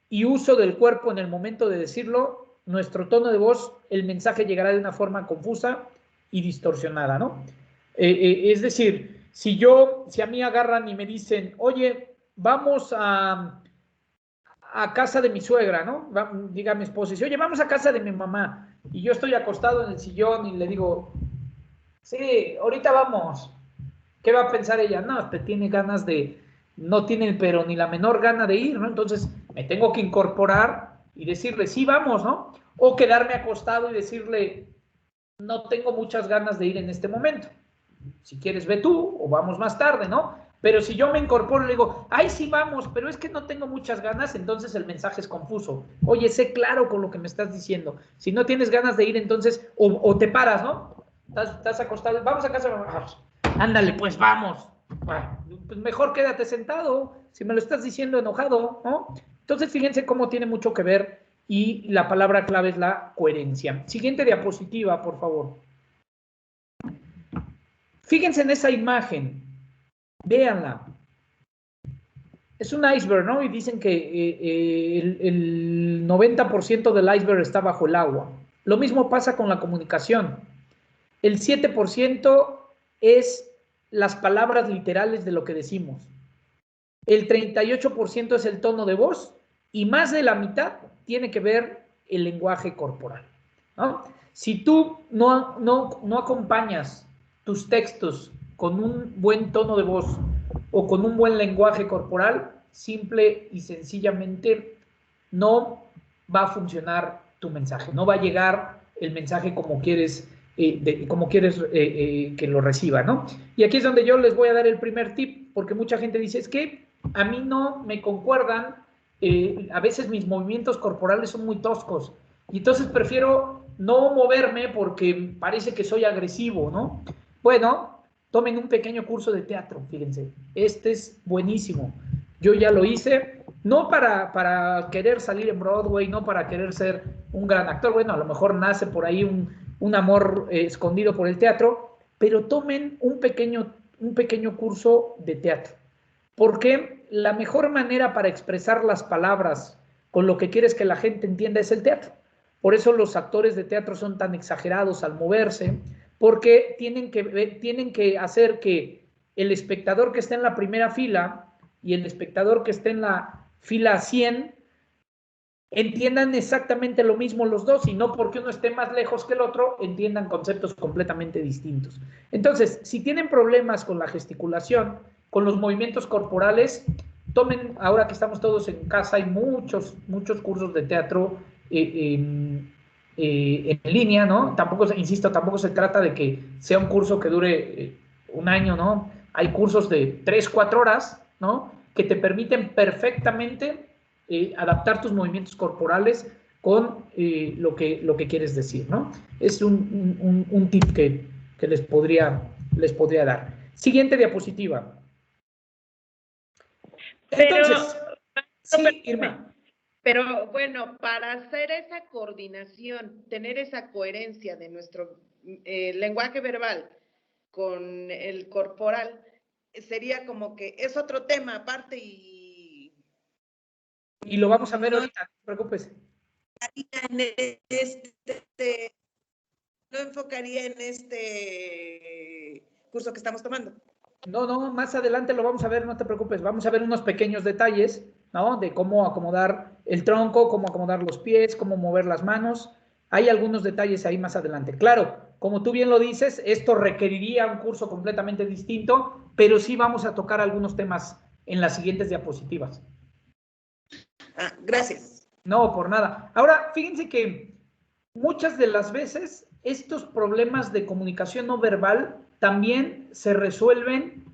y uso del cuerpo en el momento de decirlo, nuestro tono de voz, el mensaje llegará de una forma confusa y distorsionada, ¿no? Es decir, si a mí agarran y me dicen, oye, vamos a casa de mi suegra, ¿no? Diga mi esposa, dice, oye, vamos a casa de mi mamá, y yo estoy acostado en el sillón y le digo, sí, ahorita vamos. ¿Qué va a pensar ella? No, tiene ganas no tiene pero ni la menor gana de ir, ¿no? Entonces me tengo que incorporar y decirle, sí, vamos, ¿no? O quedarme acostado y decirle, no tengo muchas ganas de ir en este momento. Si quieres, ve tú, o vamos más tarde, ¿no? Pero si yo me incorporo y le digo, ay, sí, vamos, pero es que no tengo muchas ganas, entonces el mensaje es confuso. Oye, sé claro con lo que me estás diciendo. Si no tienes ganas de ir, entonces, o te paras, ¿no? Estás acostado, vamos a casa de mamá. Ándale, pues vamos. Pues mejor quédate sentado, si me lo estás diciendo enojado, ¿no? Entonces, fíjense cómo tiene mucho que ver, y la palabra clave es la coherencia. Siguiente diapositiva, por favor. Fíjense en esa imagen, véanla. Es un iceberg, ¿no? Y dicen que el 90% del iceberg está bajo el agua. Lo mismo pasa con la comunicación. El 7% es las palabras literales de lo que decimos. El 38% es el tono de voz, y más de la mitad tiene que ver el lenguaje corporal, ¿no? Si tú no acompañas tus textos con un buen tono de voz o con un buen lenguaje corporal, simple y sencillamente no va a funcionar tu mensaje, no va a llegar el mensaje como quieres que lo reciba, ¿no? Y aquí es donde yo les voy a dar el primer tip, porque mucha gente dice, es que a mí no me concuerdan, a veces mis movimientos corporales son muy toscos, y entonces prefiero no moverme porque parece que soy agresivo, ¿no? Bueno, tomen un pequeño curso de teatro, fíjense, este es buenísimo. Yo ya lo hice, no para querer salir en Broadway, no para querer ser un gran actor, bueno, a lo mejor nace por ahí un amor escondido por el teatro, pero tomen un pequeño curso de teatro, porque la mejor manera para expresar las palabras con lo que quieres que la gente entienda es el teatro. Por eso los actores de teatro son tan exagerados al moverse, porque tienen que hacer que el espectador que está en la primera fila y el espectador que esté en la fila 100 entiendan exactamente lo mismo los dos, y no porque uno esté más lejos que el otro entiendan conceptos completamente distintos. Entonces, si tienen problemas con la gesticulación, con los movimientos corporales, tomen, ahora que estamos todos en casa, hay muchos cursos de teatro en línea, ¿no? Tampoco se trata de que sea un curso que dure un año, ¿no? Hay cursos de 3-4 horas, ¿no? Que te permiten perfectamente adaptar tus movimientos corporales con lo que quieres decir, ¿no? Es un tip que les podría dar. Siguiente diapositiva. Entonces, sí, Irma.
Pero bueno, para hacer esa coordinación, tener esa coherencia de nuestro lenguaje verbal con el corporal, sería como que es otro tema aparte y
lo vamos a ver ahorita, no te preocupes.
No enfocaría en este curso que estamos tomando.
No, más adelante lo vamos a ver, no te preocupes. Vamos a ver unos pequeños detalles, ¿no? De cómo acomodar el tronco, cómo acomodar los pies, cómo mover las manos. Hay algunos detalles ahí más adelante. Claro, como tú bien lo dices, esto requeriría un curso completamente distinto, pero sí vamos a tocar algunos temas en las siguientes diapositivas.
Gracias.
No, por nada. Ahora, fíjense que muchas de las veces estos problemas de comunicación no verbal también se resuelven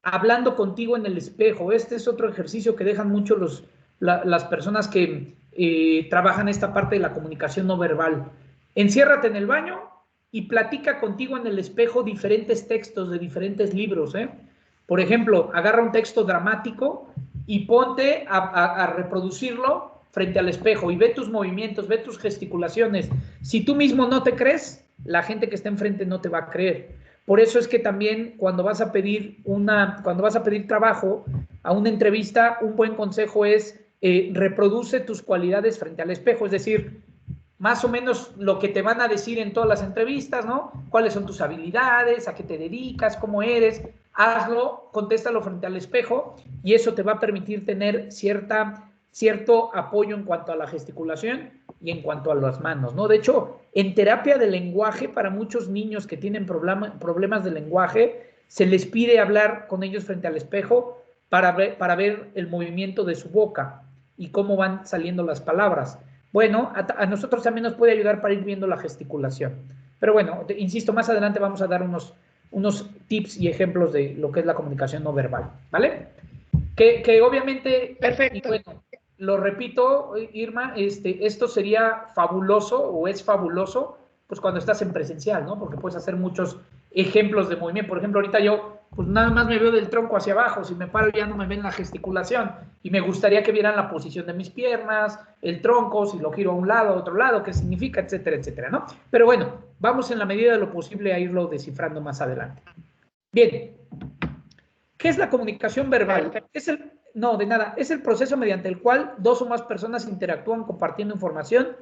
hablando contigo en el espejo. Este es otro ejercicio que dejan mucho las personas que trabajan esta parte de la comunicación no verbal. Enciérrate en el baño y platica contigo en el espejo diferentes textos de diferentes libros. Por ejemplo, agarra un texto dramático y ponte a reproducirlo frente al espejo y ve tus movimientos, ve tus gesticulaciones. Si tú mismo no te crees, la gente que está enfrente no te va a creer. Por eso es que también cuando vas a pedir trabajo a una entrevista, un buen consejo es reproduce tus cualidades frente al espejo, es decir, más o menos lo que te van a decir en todas las entrevistas, ¿no? ¿Cuáles son tus habilidades? ¿A qué te dedicas? ¿Cómo eres? Hazlo, contéstalo frente al espejo y eso te va a permitir tener cierto apoyo en cuanto a la gesticulación y en cuanto a las manos, ¿no? De hecho, en terapia de lenguaje, para muchos niños que tienen problemas de lenguaje, se les pide hablar con ellos frente al espejo para ver el movimiento de su boca y cómo van saliendo las palabras. Bueno, a nosotros también nos puede ayudar para ir viendo la gesticulación. Pero bueno, insisto, más adelante vamos a dar unos tips y ejemplos de lo que es la comunicación no verbal, ¿vale? Que obviamente... Perfecto. Y bueno, lo repito, Irma, esto sería fabuloso o es fabuloso pues cuando estás en presencial, ¿no? Porque puedes hacer muchos ejemplos de movimiento. Por ejemplo, ahorita yo pues nada más me veo del tronco hacia abajo, si me paro ya no me ven la gesticulación y me gustaría que vieran la posición de mis piernas, el tronco, si lo giro a un lado, a otro lado, qué significa, etcétera, etcétera, ¿no? Pero bueno, vamos en la medida de lo posible a irlo descifrando más adelante. Bien, ¿qué es la comunicación verbal? No, de nada, es el proceso mediante el cual dos o más personas interactúan compartiendo información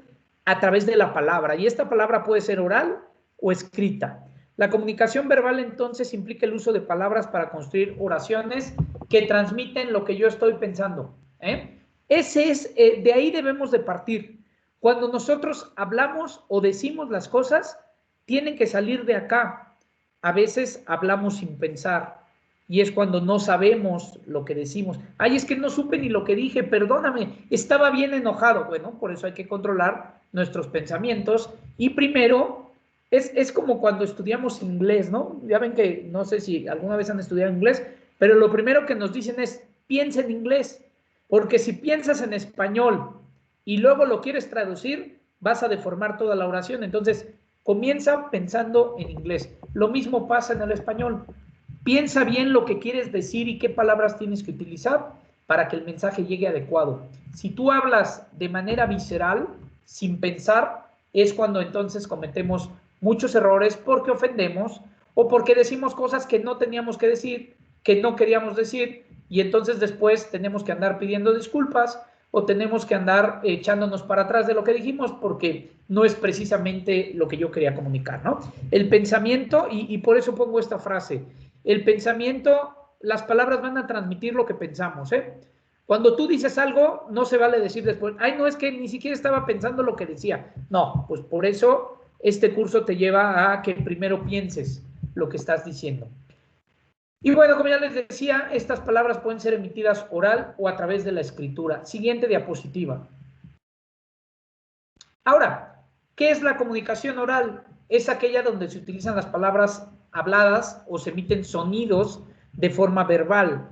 a través de la palabra, y esta palabra puede ser oral o escrita. La comunicación verbal entonces implica el uso de palabras para construir oraciones que transmiten lo que yo estoy pensando. De ahí debemos de partir. Cuando nosotros hablamos o decimos las cosas, tienen que salir de acá. A veces hablamos sin pensar y es cuando no sabemos lo que decimos. Ay, es que no supe ni lo que dije, perdóname, estaba bien enojado. Bueno, por eso hay que controlar nuestros pensamientos y primero... Es como cuando estudiamos inglés, ¿no? Ya ven que, no sé si alguna vez han estudiado inglés, pero lo primero que nos dicen es, piensa en inglés, porque si piensas en español y luego lo quieres traducir, vas a deformar toda la oración. Entonces, comienza pensando en inglés. Lo mismo pasa en el español. Piensa bien lo que quieres decir y qué palabras tienes que utilizar para que el mensaje llegue adecuado. Si tú hablas de manera visceral, sin pensar, es cuando entonces cometemos muchos errores porque ofendemos o porque decimos cosas que no teníamos que decir, que no queríamos decir, y entonces después tenemos que andar pidiendo disculpas o tenemos que andar echándonos para atrás de lo que dijimos porque no es precisamente lo que yo quería comunicar, ¿no? El pensamiento, y por eso pongo esta frase, el pensamiento, las palabras van a transmitir lo que pensamos, Cuando tú dices algo, no se vale decir después, ay, no, es que ni siquiera estaba pensando lo que decía. No, pues por eso este curso te lleva a que primero pienses lo que estás diciendo. Y bueno, como ya les decía, estas palabras pueden ser emitidas oral o a través de la escritura. Siguiente diapositiva. Ahora, ¿qué es la comunicación oral? Es aquella donde se utilizan las palabras habladas o se emiten sonidos de forma verbal.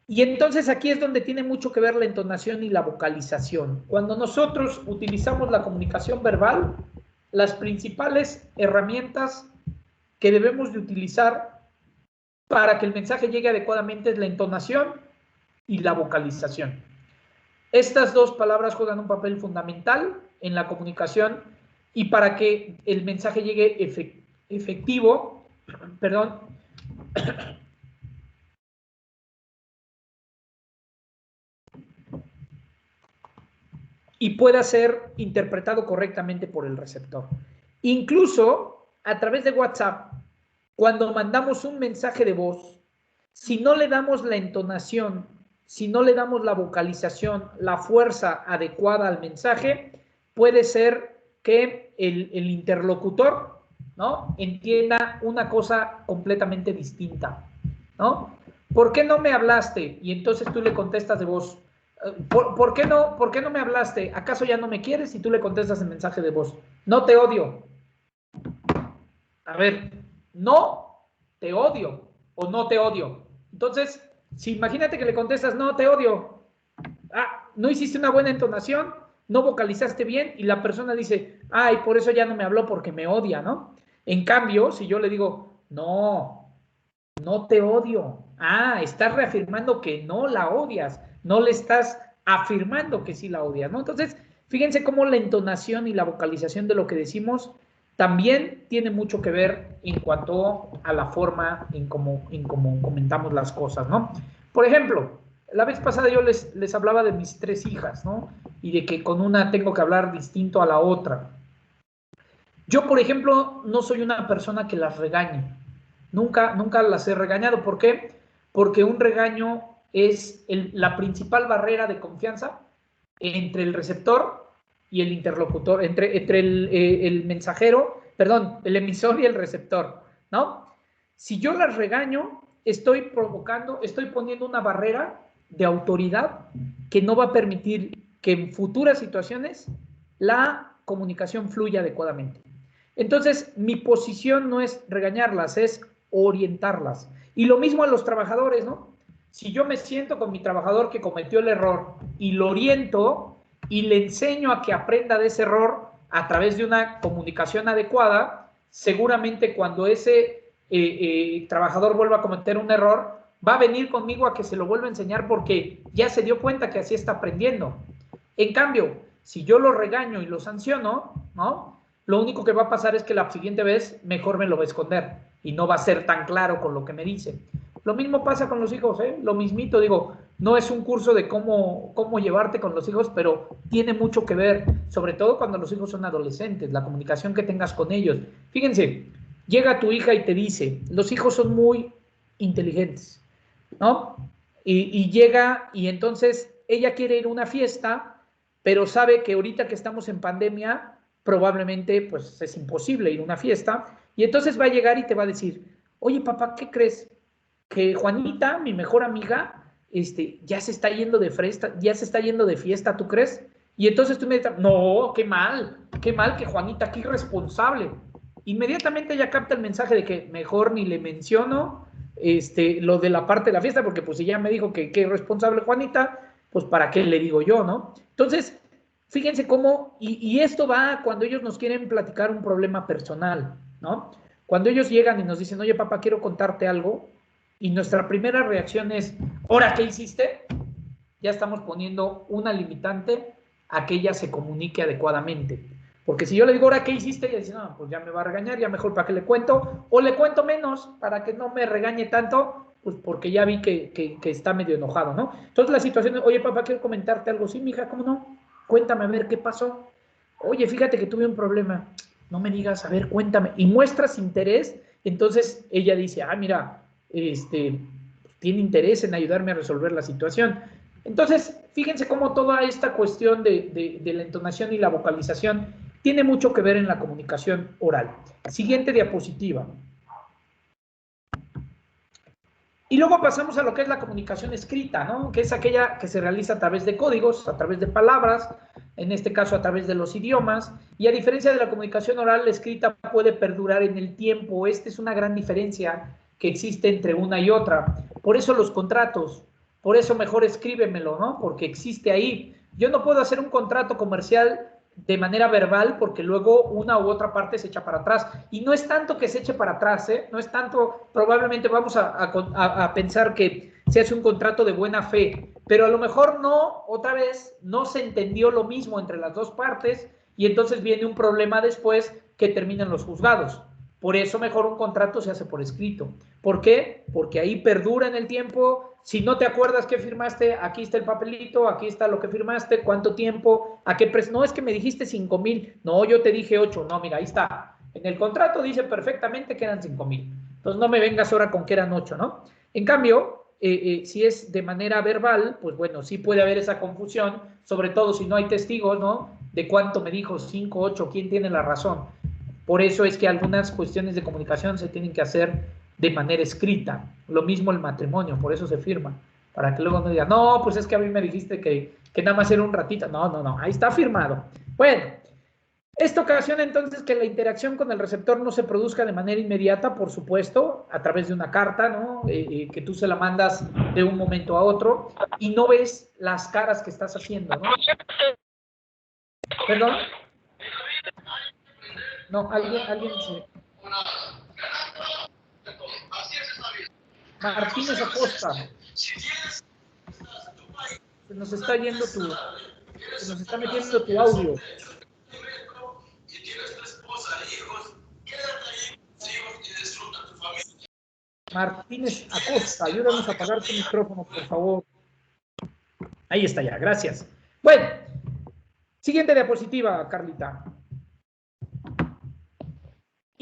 Y entonces aquí es donde tiene mucho que ver la entonación y la vocalización. Cuando nosotros utilizamos la comunicación verbal, las principales herramientas que debemos de utilizar para que el mensaje llegue adecuadamente es la entonación y la vocalización. Estas dos palabras juegan un papel fundamental en la comunicación y para que el mensaje llegue efectivo, y pueda ser interpretado correctamente por el receptor. Incluso a través de WhatsApp, cuando mandamos un mensaje de voz, si no le damos la entonación, si no le damos la vocalización, la fuerza adecuada al mensaje, puede ser que el interlocutor, ¿no? Entienda una cosa completamente distinta, ¿no? ¿Por qué no me hablaste? Y entonces tú le contestas de voz. ¿Por qué no me hablaste? ¿Acaso ya no me quieres? Y tú le contestas en mensaje de voz. No te odio. A ver, no te odio o no te odio. Entonces, si imagínate que le contestas no te odio, no hiciste una buena entonación, no vocalizaste bien y la persona dice, ay, por eso ya no me habló porque me odia, ¿no? En cambio, si yo le digo, no te odio. Estás reafirmando que no la odias, no le estás afirmando que sí la odias, ¿no? Entonces, fíjense cómo la entonación y la vocalización de lo que decimos también tiene mucho que ver en cuanto a la forma en cómo comentamos las cosas, ¿no? Por ejemplo, la vez pasada yo les hablaba de mis 3 hijas, ¿no? Y de que con una tengo que hablar distinto a la otra. Yo, por ejemplo, no soy una persona que las regañe. Nunca las he regañado. ¿Por qué? Porque un regaño es la principal barrera de confianza entre el receptor y el interlocutor, entre el mensajero, perdón, el emisor y el receptor, ¿no? Si yo las regaño, estoy poniendo una barrera de autoridad que no va a permitir que en futuras situaciones la comunicación fluya adecuadamente. Entonces, mi posición no es regañarlas, es orientarlas. Y lo mismo a los trabajadores, ¿no? Si yo me siento con mi trabajador que cometió el error y lo oriento y le enseño a que aprenda de ese error a través de una comunicación adecuada, seguramente cuando ese trabajador vuelva a cometer un error, va a venir conmigo a que se lo vuelva a enseñar porque ya se dio cuenta que así está aprendiendo. En cambio, si yo lo regaño y lo sanciono, ¿no? Lo único que va a pasar es que la siguiente vez mejor me lo va a esconder y no va a ser tan claro con lo que me dice. Lo mismo pasa con los hijos, ¿eh? Lo mismito, digo, no es un curso de cómo llevarte con los hijos, pero tiene mucho que ver, sobre todo cuando los hijos son adolescentes, la comunicación que tengas con ellos. Fíjense, llega tu hija y te dice, los hijos son muy inteligentes, ¿no? Y llega y entonces ella quiere ir a una fiesta, pero sabe que ahorita que estamos en pandemia, probablemente pues es imposible ir a una fiesta, y entonces va a llegar y te va a decir, oye papá, ¿qué crees? Que Juanita, mi mejor amiga, ya se está yendo de fiesta, ¿tú crees? Y entonces tú me dices, no, qué mal que Juanita, qué irresponsable. Inmediatamente ella capta el mensaje de que mejor ni le menciono lo de la parte de la fiesta, porque pues si ya me dijo que qué irresponsable Juanita, pues para qué le digo yo, ¿no? Entonces, fíjense cómo, y esto va cuando ellos nos quieren platicar un problema personal, ¿no? Cuando ellos llegan y nos dicen, oye papá, quiero contarte algo, y nuestra primera reacción es, ¿ahora qué hiciste? Ya estamos poniendo una limitante a que ella se comunique adecuadamente. Porque si yo le digo, ¿ahora qué hiciste? Ella dice, no, pues ya me va a regañar, ya mejor para qué le cuento, o le cuento menos para que no me regañe tanto, pues porque ya vi que está medio enojado, ¿no? Entonces la situación es, oye papá, quiero comentarte algo. Sí, mija, ¿cómo no? Cuéntame, a ver, ¿qué pasó? Oye, fíjate que tuve un problema. No me digas, a ver, cuéntame. Y muestras interés, entonces ella dice, mira, tiene interés en ayudarme a resolver la situación. Entonces, fíjense cómo toda esta cuestión de la entonación y la vocalización tiene mucho que ver en la comunicación oral. Siguiente diapositiva. Y luego pasamos a lo que es la comunicación escrita, ¿no? Que es aquella que se realiza a través de códigos, a través de palabras, en este caso a través de los idiomas, y a diferencia de la comunicación oral, la escrita puede perdurar en el tiempo. Esta es una gran diferencia que existe entre una y otra. Por eso los contratos, por eso mejor escríbemelo, ¿no? Porque existe ahí. Yo no puedo hacer un contrato comercial de manera verbal porque luego una u otra parte se echa para atrás. Y no es tanto que se eche para atrás, ¿eh? No es tanto, probablemente vamos a pensar que se hace un contrato de buena fe, pero a lo mejor no, otra vez, no se entendió lo mismo entre las dos partes y entonces viene un problema después que termina en los juzgados. Por eso mejor un contrato se hace por escrito. ¿Por qué? Porque ahí perdura en el tiempo. Si no te acuerdas qué firmaste, aquí está el papelito, aquí está lo que firmaste, cuánto tiempo, a qué precio. No, es que me dijiste 5,000. No, yo te dije 8. No, mira, ahí está. En el contrato dice perfectamente que eran 5,000. Entonces no me vengas ahora con que eran 8, ¿no? En cambio, si es de manera verbal, pues bueno, sí puede haber esa confusión, sobre todo si no hay testigos, ¿no? De cuánto me dijo, 5, 8, quién tiene la razón. Por eso es que algunas cuestiones de comunicación se tienen que hacer de manera escrita. Lo mismo el matrimonio, por eso se firma. Para que luego no digan, no, pues es que a mí me dijiste que nada más era un ratito. No, ahí está firmado. Bueno, esto ocasiona entonces que la interacción con el receptor no se produzca de manera inmediata, por supuesto, a través de una carta, ¿no? Que tú se la mandas de un momento a otro y no ves las caras que estás haciendo, ¿no? ¿Perdón? No, alguien se... Martínez Acosta. Se nos está yendo se nos está metiendo tu audio. Martínez Acosta, ayúdanos a apagar tu micrófono, por favor. Ahí está ya, gracias. Bueno, siguiente diapositiva, Carlita.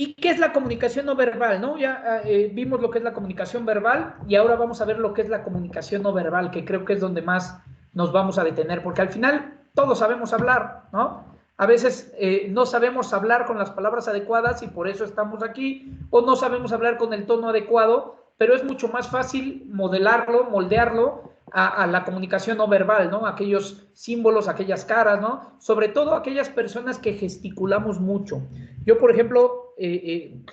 ¿Y qué es la comunicación no verbal? ¿No? Ya vimos lo que es la comunicación verbal y ahora vamos a ver lo que es la comunicación no verbal, que creo que es donde más nos vamos a detener, porque al final todos sabemos hablar, ¿no? A veces no sabemos hablar con las palabras adecuadas y por eso estamos aquí, o no sabemos hablar con el tono adecuado, pero es mucho más fácil modelarlo, moldearlo a la comunicación no verbal, ¿no? Aquellos símbolos, aquellas caras, ¿no? Sobre todo aquellas personas que gesticulamos mucho. Yo, por ejemplo,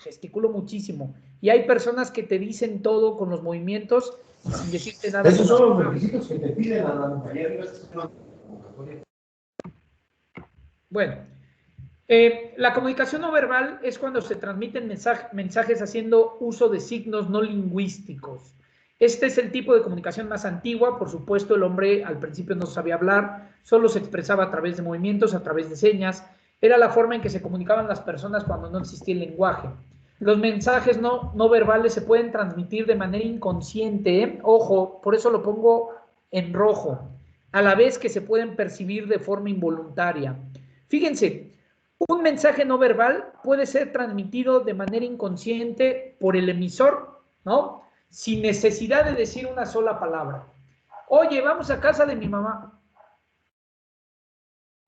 gesticulo muchísimo y hay personas que te dicen todo con los movimientos y sin decirte nada.
Esos son los requisitos que te piden a la compañía.
Bueno, la comunicación no verbal es cuando se transmiten mensajes haciendo uso de signos no lingüísticos. Este es el tipo de comunicación más antigua. Por supuesto, el hombre al principio no sabía hablar, solo se expresaba a través de movimientos, a través de señas. Era la forma en que se comunicaban las personas cuando no existía el lenguaje. Los mensajes no verbales se pueden transmitir de manera inconsciente, ¿eh? Ojo, por eso lo pongo en rojo, a la vez que se pueden percibir de forma involuntaria. Fíjense, un mensaje no verbal puede ser transmitido de manera inconsciente por el emisor, ¿no? Sin necesidad de decir una sola palabra. Oye, vamos a casa de mi mamá.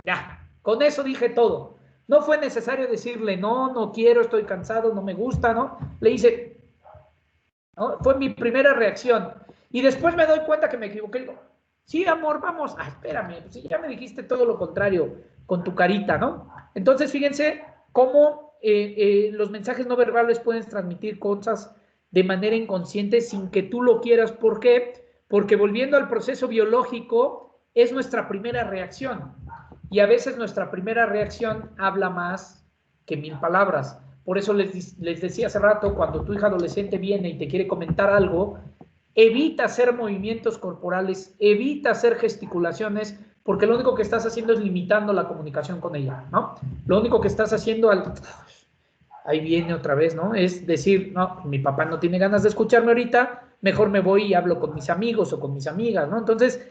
Ya, con eso dije todo. No fue necesario decirle, no quiero, estoy cansado, no me gusta, ¿no? Le hice, ¿no? Fue mi primera reacción. Y después me doy cuenta que me equivoqué. Digo, sí, amor, vamos. Espérame, pues ya me dijiste todo lo contrario con tu carita, ¿no? Entonces, fíjense cómo los mensajes no verbales pueden transmitir cosas de manera inconsciente sin que tú lo quieras. ¿Por qué? Porque volviendo al proceso biológico, es nuestra primera reacción. Y a veces nuestra primera reacción habla más que 1000 palabras. Por eso les decía hace rato, cuando tu hija adolescente viene y te quiere comentar algo, evita hacer movimientos corporales, evita hacer gesticulaciones, porque lo único que estás haciendo es limitando la comunicación con ella, ¿no? Lo único que estás haciendo ahí viene otra vez, ¿no? Es decir, no, mi papá no tiene ganas de escucharme ahorita, mejor me voy y hablo con mis amigos o con mis amigas, ¿no? Entonces,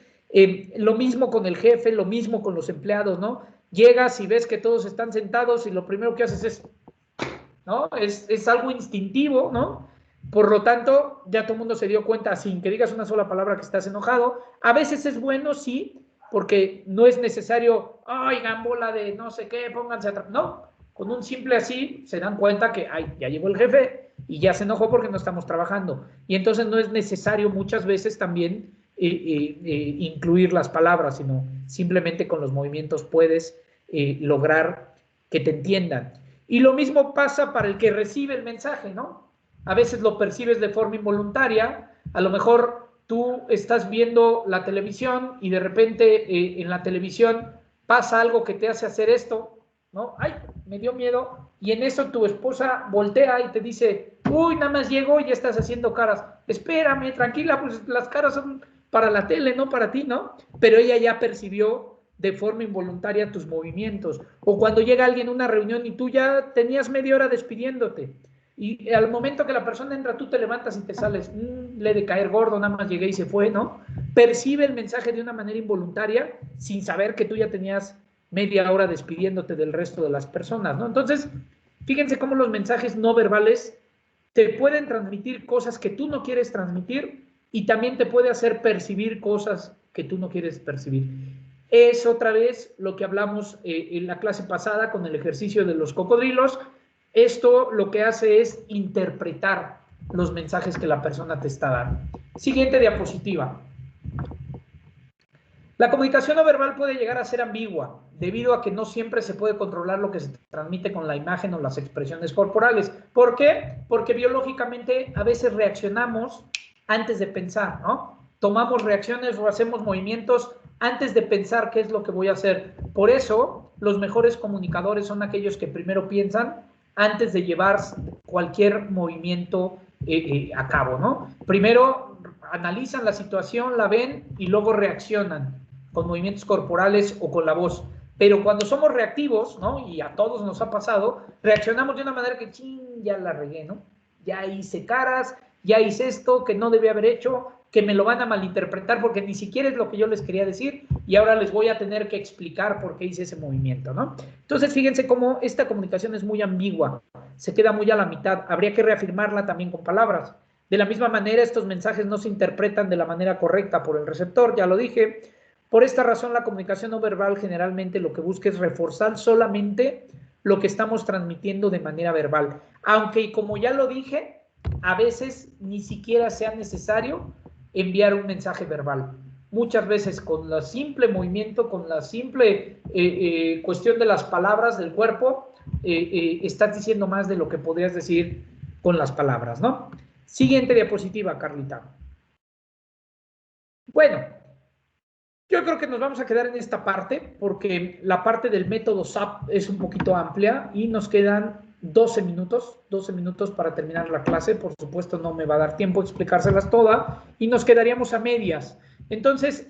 lo mismo con el jefe, lo mismo con los empleados, ¿no? Llegas y ves que todos están sentados y lo primero que haces es, ¿no? Es algo instintivo, ¿no? Por lo tanto, ya todo el mundo se dio cuenta, sin que digas una sola palabra, que estás enojado. A veces es bueno, sí, porque no es necesario, oigan, bola de no sé qué, pónganse atrás. No, con un simple así se dan cuenta que, ya llegó el jefe y ya se enojó porque no estamos trabajando. Y entonces no es necesario muchas veces también incluir las palabras, sino simplemente con los movimientos puedes lograr que te entiendan. Y lo mismo pasa para el que recibe el mensaje, ¿no? A veces lo percibes de forma involuntaria, a lo mejor tú estás viendo la televisión y de repente en la televisión pasa algo que te hace hacer esto, ¿no? Ay, me dio miedo, y en eso tu esposa voltea y te dice, uy, nada más llegó y ya estás haciendo caras. Espérame, tranquila, pues las caras son para la tele, no para ti, ¿no? Pero ella ya percibió de forma involuntaria tus movimientos. O cuando llega alguien a una reunión y tú ya tenías media hora despidiéndote, y al momento que la persona entra, tú te levantas y te sales, le he de caer gordo, nada más llegué y se fue, ¿no? Percibe el mensaje de una manera involuntaria sin saber que tú ya tenías media hora despidiéndote del resto de las personas, ¿no? Entonces, fíjense cómo los mensajes no verbales te pueden transmitir cosas que tú no quieres transmitir y también te puede hacer percibir cosas que tú no quieres percibir. Es otra vez lo que hablamos en la clase pasada con el ejercicio de los cocodrilos. Esto lo que hace es interpretar los mensajes que la persona te está dando. Siguiente diapositiva. La comunicación no verbal puede llegar a ser ambigua, debido a que no siempre se puede controlar lo que se transmite con la imagen o las expresiones corporales. ¿Por qué? Porque biológicamente a veces reaccionamos antes de pensar, ¿no? Tomamos reacciones o hacemos movimientos antes de pensar qué es lo que voy a hacer. Por eso, los mejores comunicadores son aquellos que primero piensan antes de llevar cualquier movimiento a cabo, ¿no? Primero analizan la situación, la ven y luego reaccionan con movimientos corporales o con la voz. Pero cuando somos reactivos, ¿no? Y a todos nos ha pasado, reaccionamos de una manera que, ya la regué, ¿no? Ya hice caras, ya hice esto que no debía haber hecho, que me lo van a malinterpretar porque ni siquiera es lo que yo les quería decir y ahora les voy a tener que explicar por qué hice ese movimiento, ¿no? Entonces, fíjense cómo esta comunicación es muy ambigua, se queda muy a la mitad, habría que reafirmarla también con palabras. De la misma manera, estos mensajes no se interpretan de la manera correcta por el receptor, ya lo dije. Por esta razón, la comunicación no verbal generalmente lo que busca es reforzar solamente lo que estamos transmitiendo de manera verbal. Aunque, como ya lo dije, a veces ni siquiera sea necesario enviar un mensaje verbal. Muchas veces con el simple movimiento, con la simple cuestión de las palabras del cuerpo, estás diciendo más de lo que podrías decir con las palabras, ¿no? Siguiente diapositiva, Carlita. Bueno, yo creo que nos vamos a quedar en esta parte porque la parte del método SAP es un poquito amplia y nos quedan 12 minutos para terminar la clase. Por supuesto, no me va a dar tiempo de explicárselas todas y nos quedaríamos a medias. Entonces,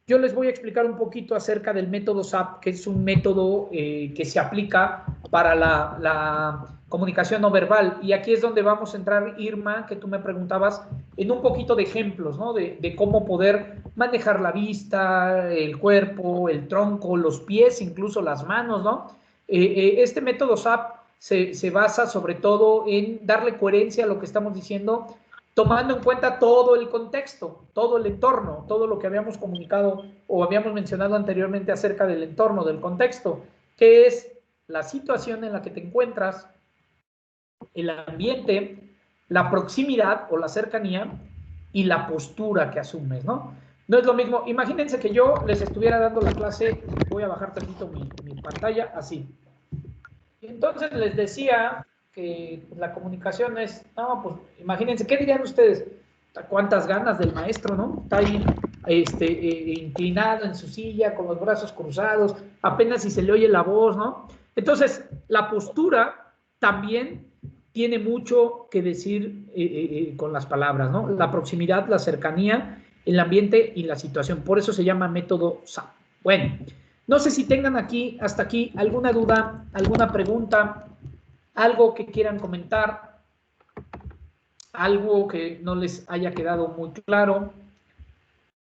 yo les voy a explicar un poquito acerca del método SAP, que es un método que se aplica para la comunicación no verbal. Y aquí es donde vamos a entrar, Irma, que tú me preguntabas, en un poquito de ejemplos, ¿no? De cómo poder manejar la vista, el cuerpo, el tronco, los pies, incluso las manos, ¿no? Este método SAP se basa sobre todo en darle coherencia a lo que estamos diciendo, tomando en cuenta todo el contexto, todo el entorno, todo lo que habíamos comunicado o habíamos mencionado anteriormente acerca del entorno, del contexto, que es la situación en la que te encuentras, el ambiente, la proximidad o la cercanía y la postura que asumes, ¿no? No es lo mismo, imagínense que yo les estuviera dando la clase, voy a bajar tantito mi pantalla, así. Entonces les decía que la comunicación es, no, pues imagínense, ¿qué dirían ustedes? ¿Cuántas ganas del maestro, no? Está ahí inclinado en su silla, con los brazos cruzados, apenas si se le oye la voz, ¿no? Entonces, la postura también tiene mucho que decir con las palabras, ¿no? La proximidad, la cercanía, el ambiente y la situación. Por eso se llama método SAP. Bueno, no sé si tengan aquí, hasta aquí, alguna duda, alguna pregunta, algo que quieran comentar, algo que no les haya quedado muy claro.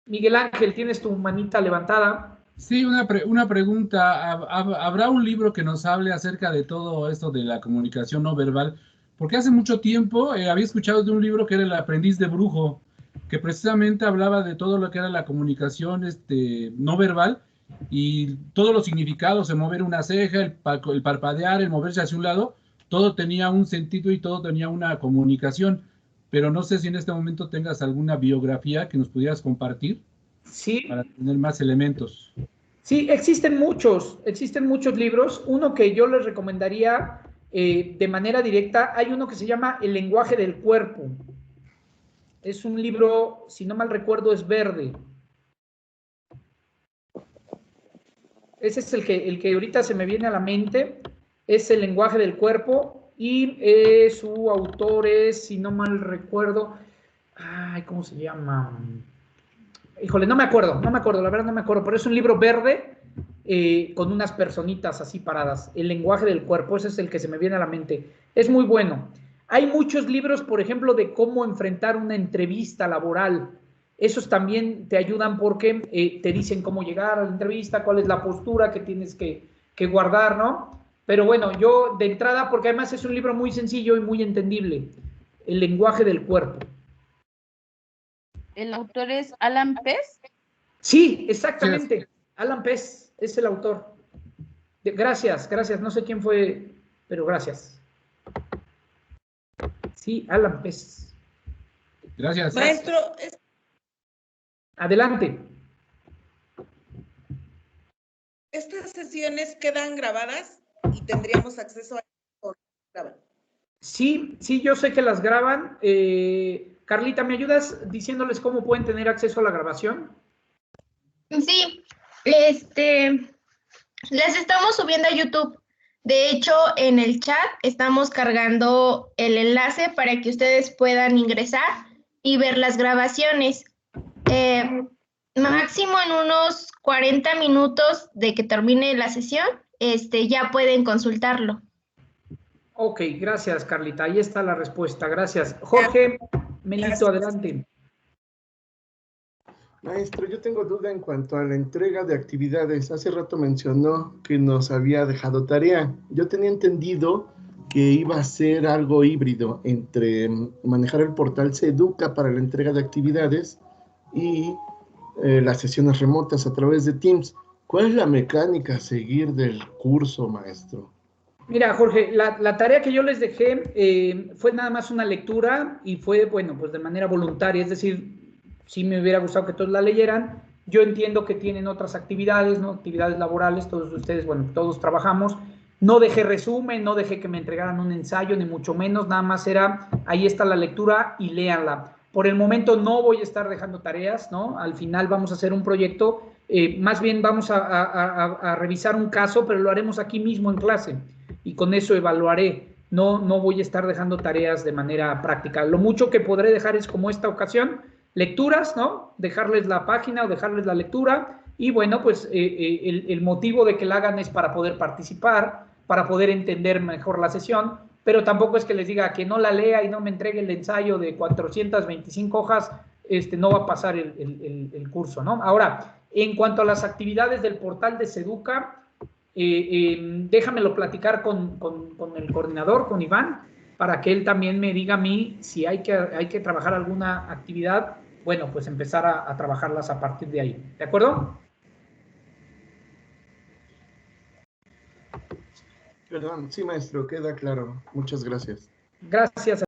Miguel Ángel, ¿tienes tu manita levantada?
Sí, una pregunta. ¿Habrá un libro que nos hable acerca de todo esto de la comunicación no verbal? Porque hace mucho tiempo había escuchado de un libro que era El aprendiz de brujo, que precisamente hablaba de todo lo que era la comunicación no verbal y todos los significados, el mover una ceja, el parpadear, el moverse hacia un lado, todo tenía un sentido y todo tenía una comunicación. Pero no sé si en este momento tengas alguna biografía que nos pudieras compartir.
Sí.
Para tener más elementos.
Sí, existen muchos libros. Uno que yo les recomendaría de manera directa, hay uno que se llama El lenguaje del cuerpo. Es un libro, si no mal recuerdo, es verde. Ese es el que ahorita se me viene a la mente, es El lenguaje del cuerpo, y su autor es, si no mal recuerdo, ay, ¿cómo se llama? Híjole, no me acuerdo, la verdad no me acuerdo, pero es un libro verde con unas personitas así paradas. El lenguaje del cuerpo, ese es el que se me viene a la mente. Es muy bueno. Hay muchos libros, por ejemplo, de cómo enfrentar una entrevista laboral. Esos también te ayudan porque te dicen cómo llegar a la entrevista, cuál es la postura que tienes que guardar, ¿no? Pero bueno, yo de entrada, porque además es un libro muy sencillo y muy entendible, El lenguaje del cuerpo.
¿El autor es Alan Pease?
Sí, exactamente. Sí. Alan Pease es el autor. Gracias. No sé quién fue pero gracias. Sí, Alan Pez.
Gracias.
Maestro,
Adelante.
¿estas sesiones quedan grabadas y tendríamos acceso a ellas?
Sí, yo sé que las graban. Carlita, ¿me ayudas diciéndoles cómo pueden tener acceso a la grabación?
Sí, las estamos subiendo a YouTube. De hecho, en el chat estamos cargando el enlace para que ustedes puedan ingresar y ver las grabaciones. Máximo en unos 40 minutos de que termine la sesión, ya pueden consultarlo.
Ok, gracias, Carlita. Ahí está la respuesta. Gracias. Jorge Melito, adelante.
Maestro, yo tengo duda en cuanto a la entrega de actividades. Hace rato mencionó que nos había dejado tarea. Yo tenía entendido que iba a ser algo híbrido entre manejar el portal Seduca para la entrega de actividades y las sesiones remotas a través de Teams. ¿Cuál es la mecánica a seguir del curso, maestro?
Mira, Jorge, la tarea que yo les dejé fue nada más una lectura y fue, bueno, pues de manera voluntaria, es decir, sí me hubiera gustado que todos la leyeran. Yo entiendo que tienen otras actividades, ¿no? Actividades laborales, todos ustedes, bueno, todos trabajamos. No dejé resumen, no dejé que me entregaran un ensayo, ni mucho menos, nada más era, ahí está la lectura y léanla. Por el momento no voy a estar dejando tareas, ¿no? Al final vamos a hacer un proyecto, más bien vamos a revisar un caso, pero lo haremos aquí mismo en clase y con eso evaluaré. No voy a estar dejando tareas de manera práctica. Lo mucho que podré dejar es como esta ocasión, lecturas, ¿no? Dejarles la página o dejarles la lectura y bueno, pues el motivo de que la hagan es para poder participar, para poder entender mejor la sesión, pero tampoco es que les diga que no la lea y no me entregue el ensayo de 425 hojas, no va a pasar el curso, ¿no? Ahora, en cuanto a las actividades del portal de Seduca, déjamelo platicar con el coordinador, con Iván, para que él también me diga a mí si hay que trabajar alguna actividad, bueno, pues empezar a trabajarlas a partir de ahí. ¿De acuerdo?
Perdón, sí, maestro, queda claro. Muchas gracias.
Gracias.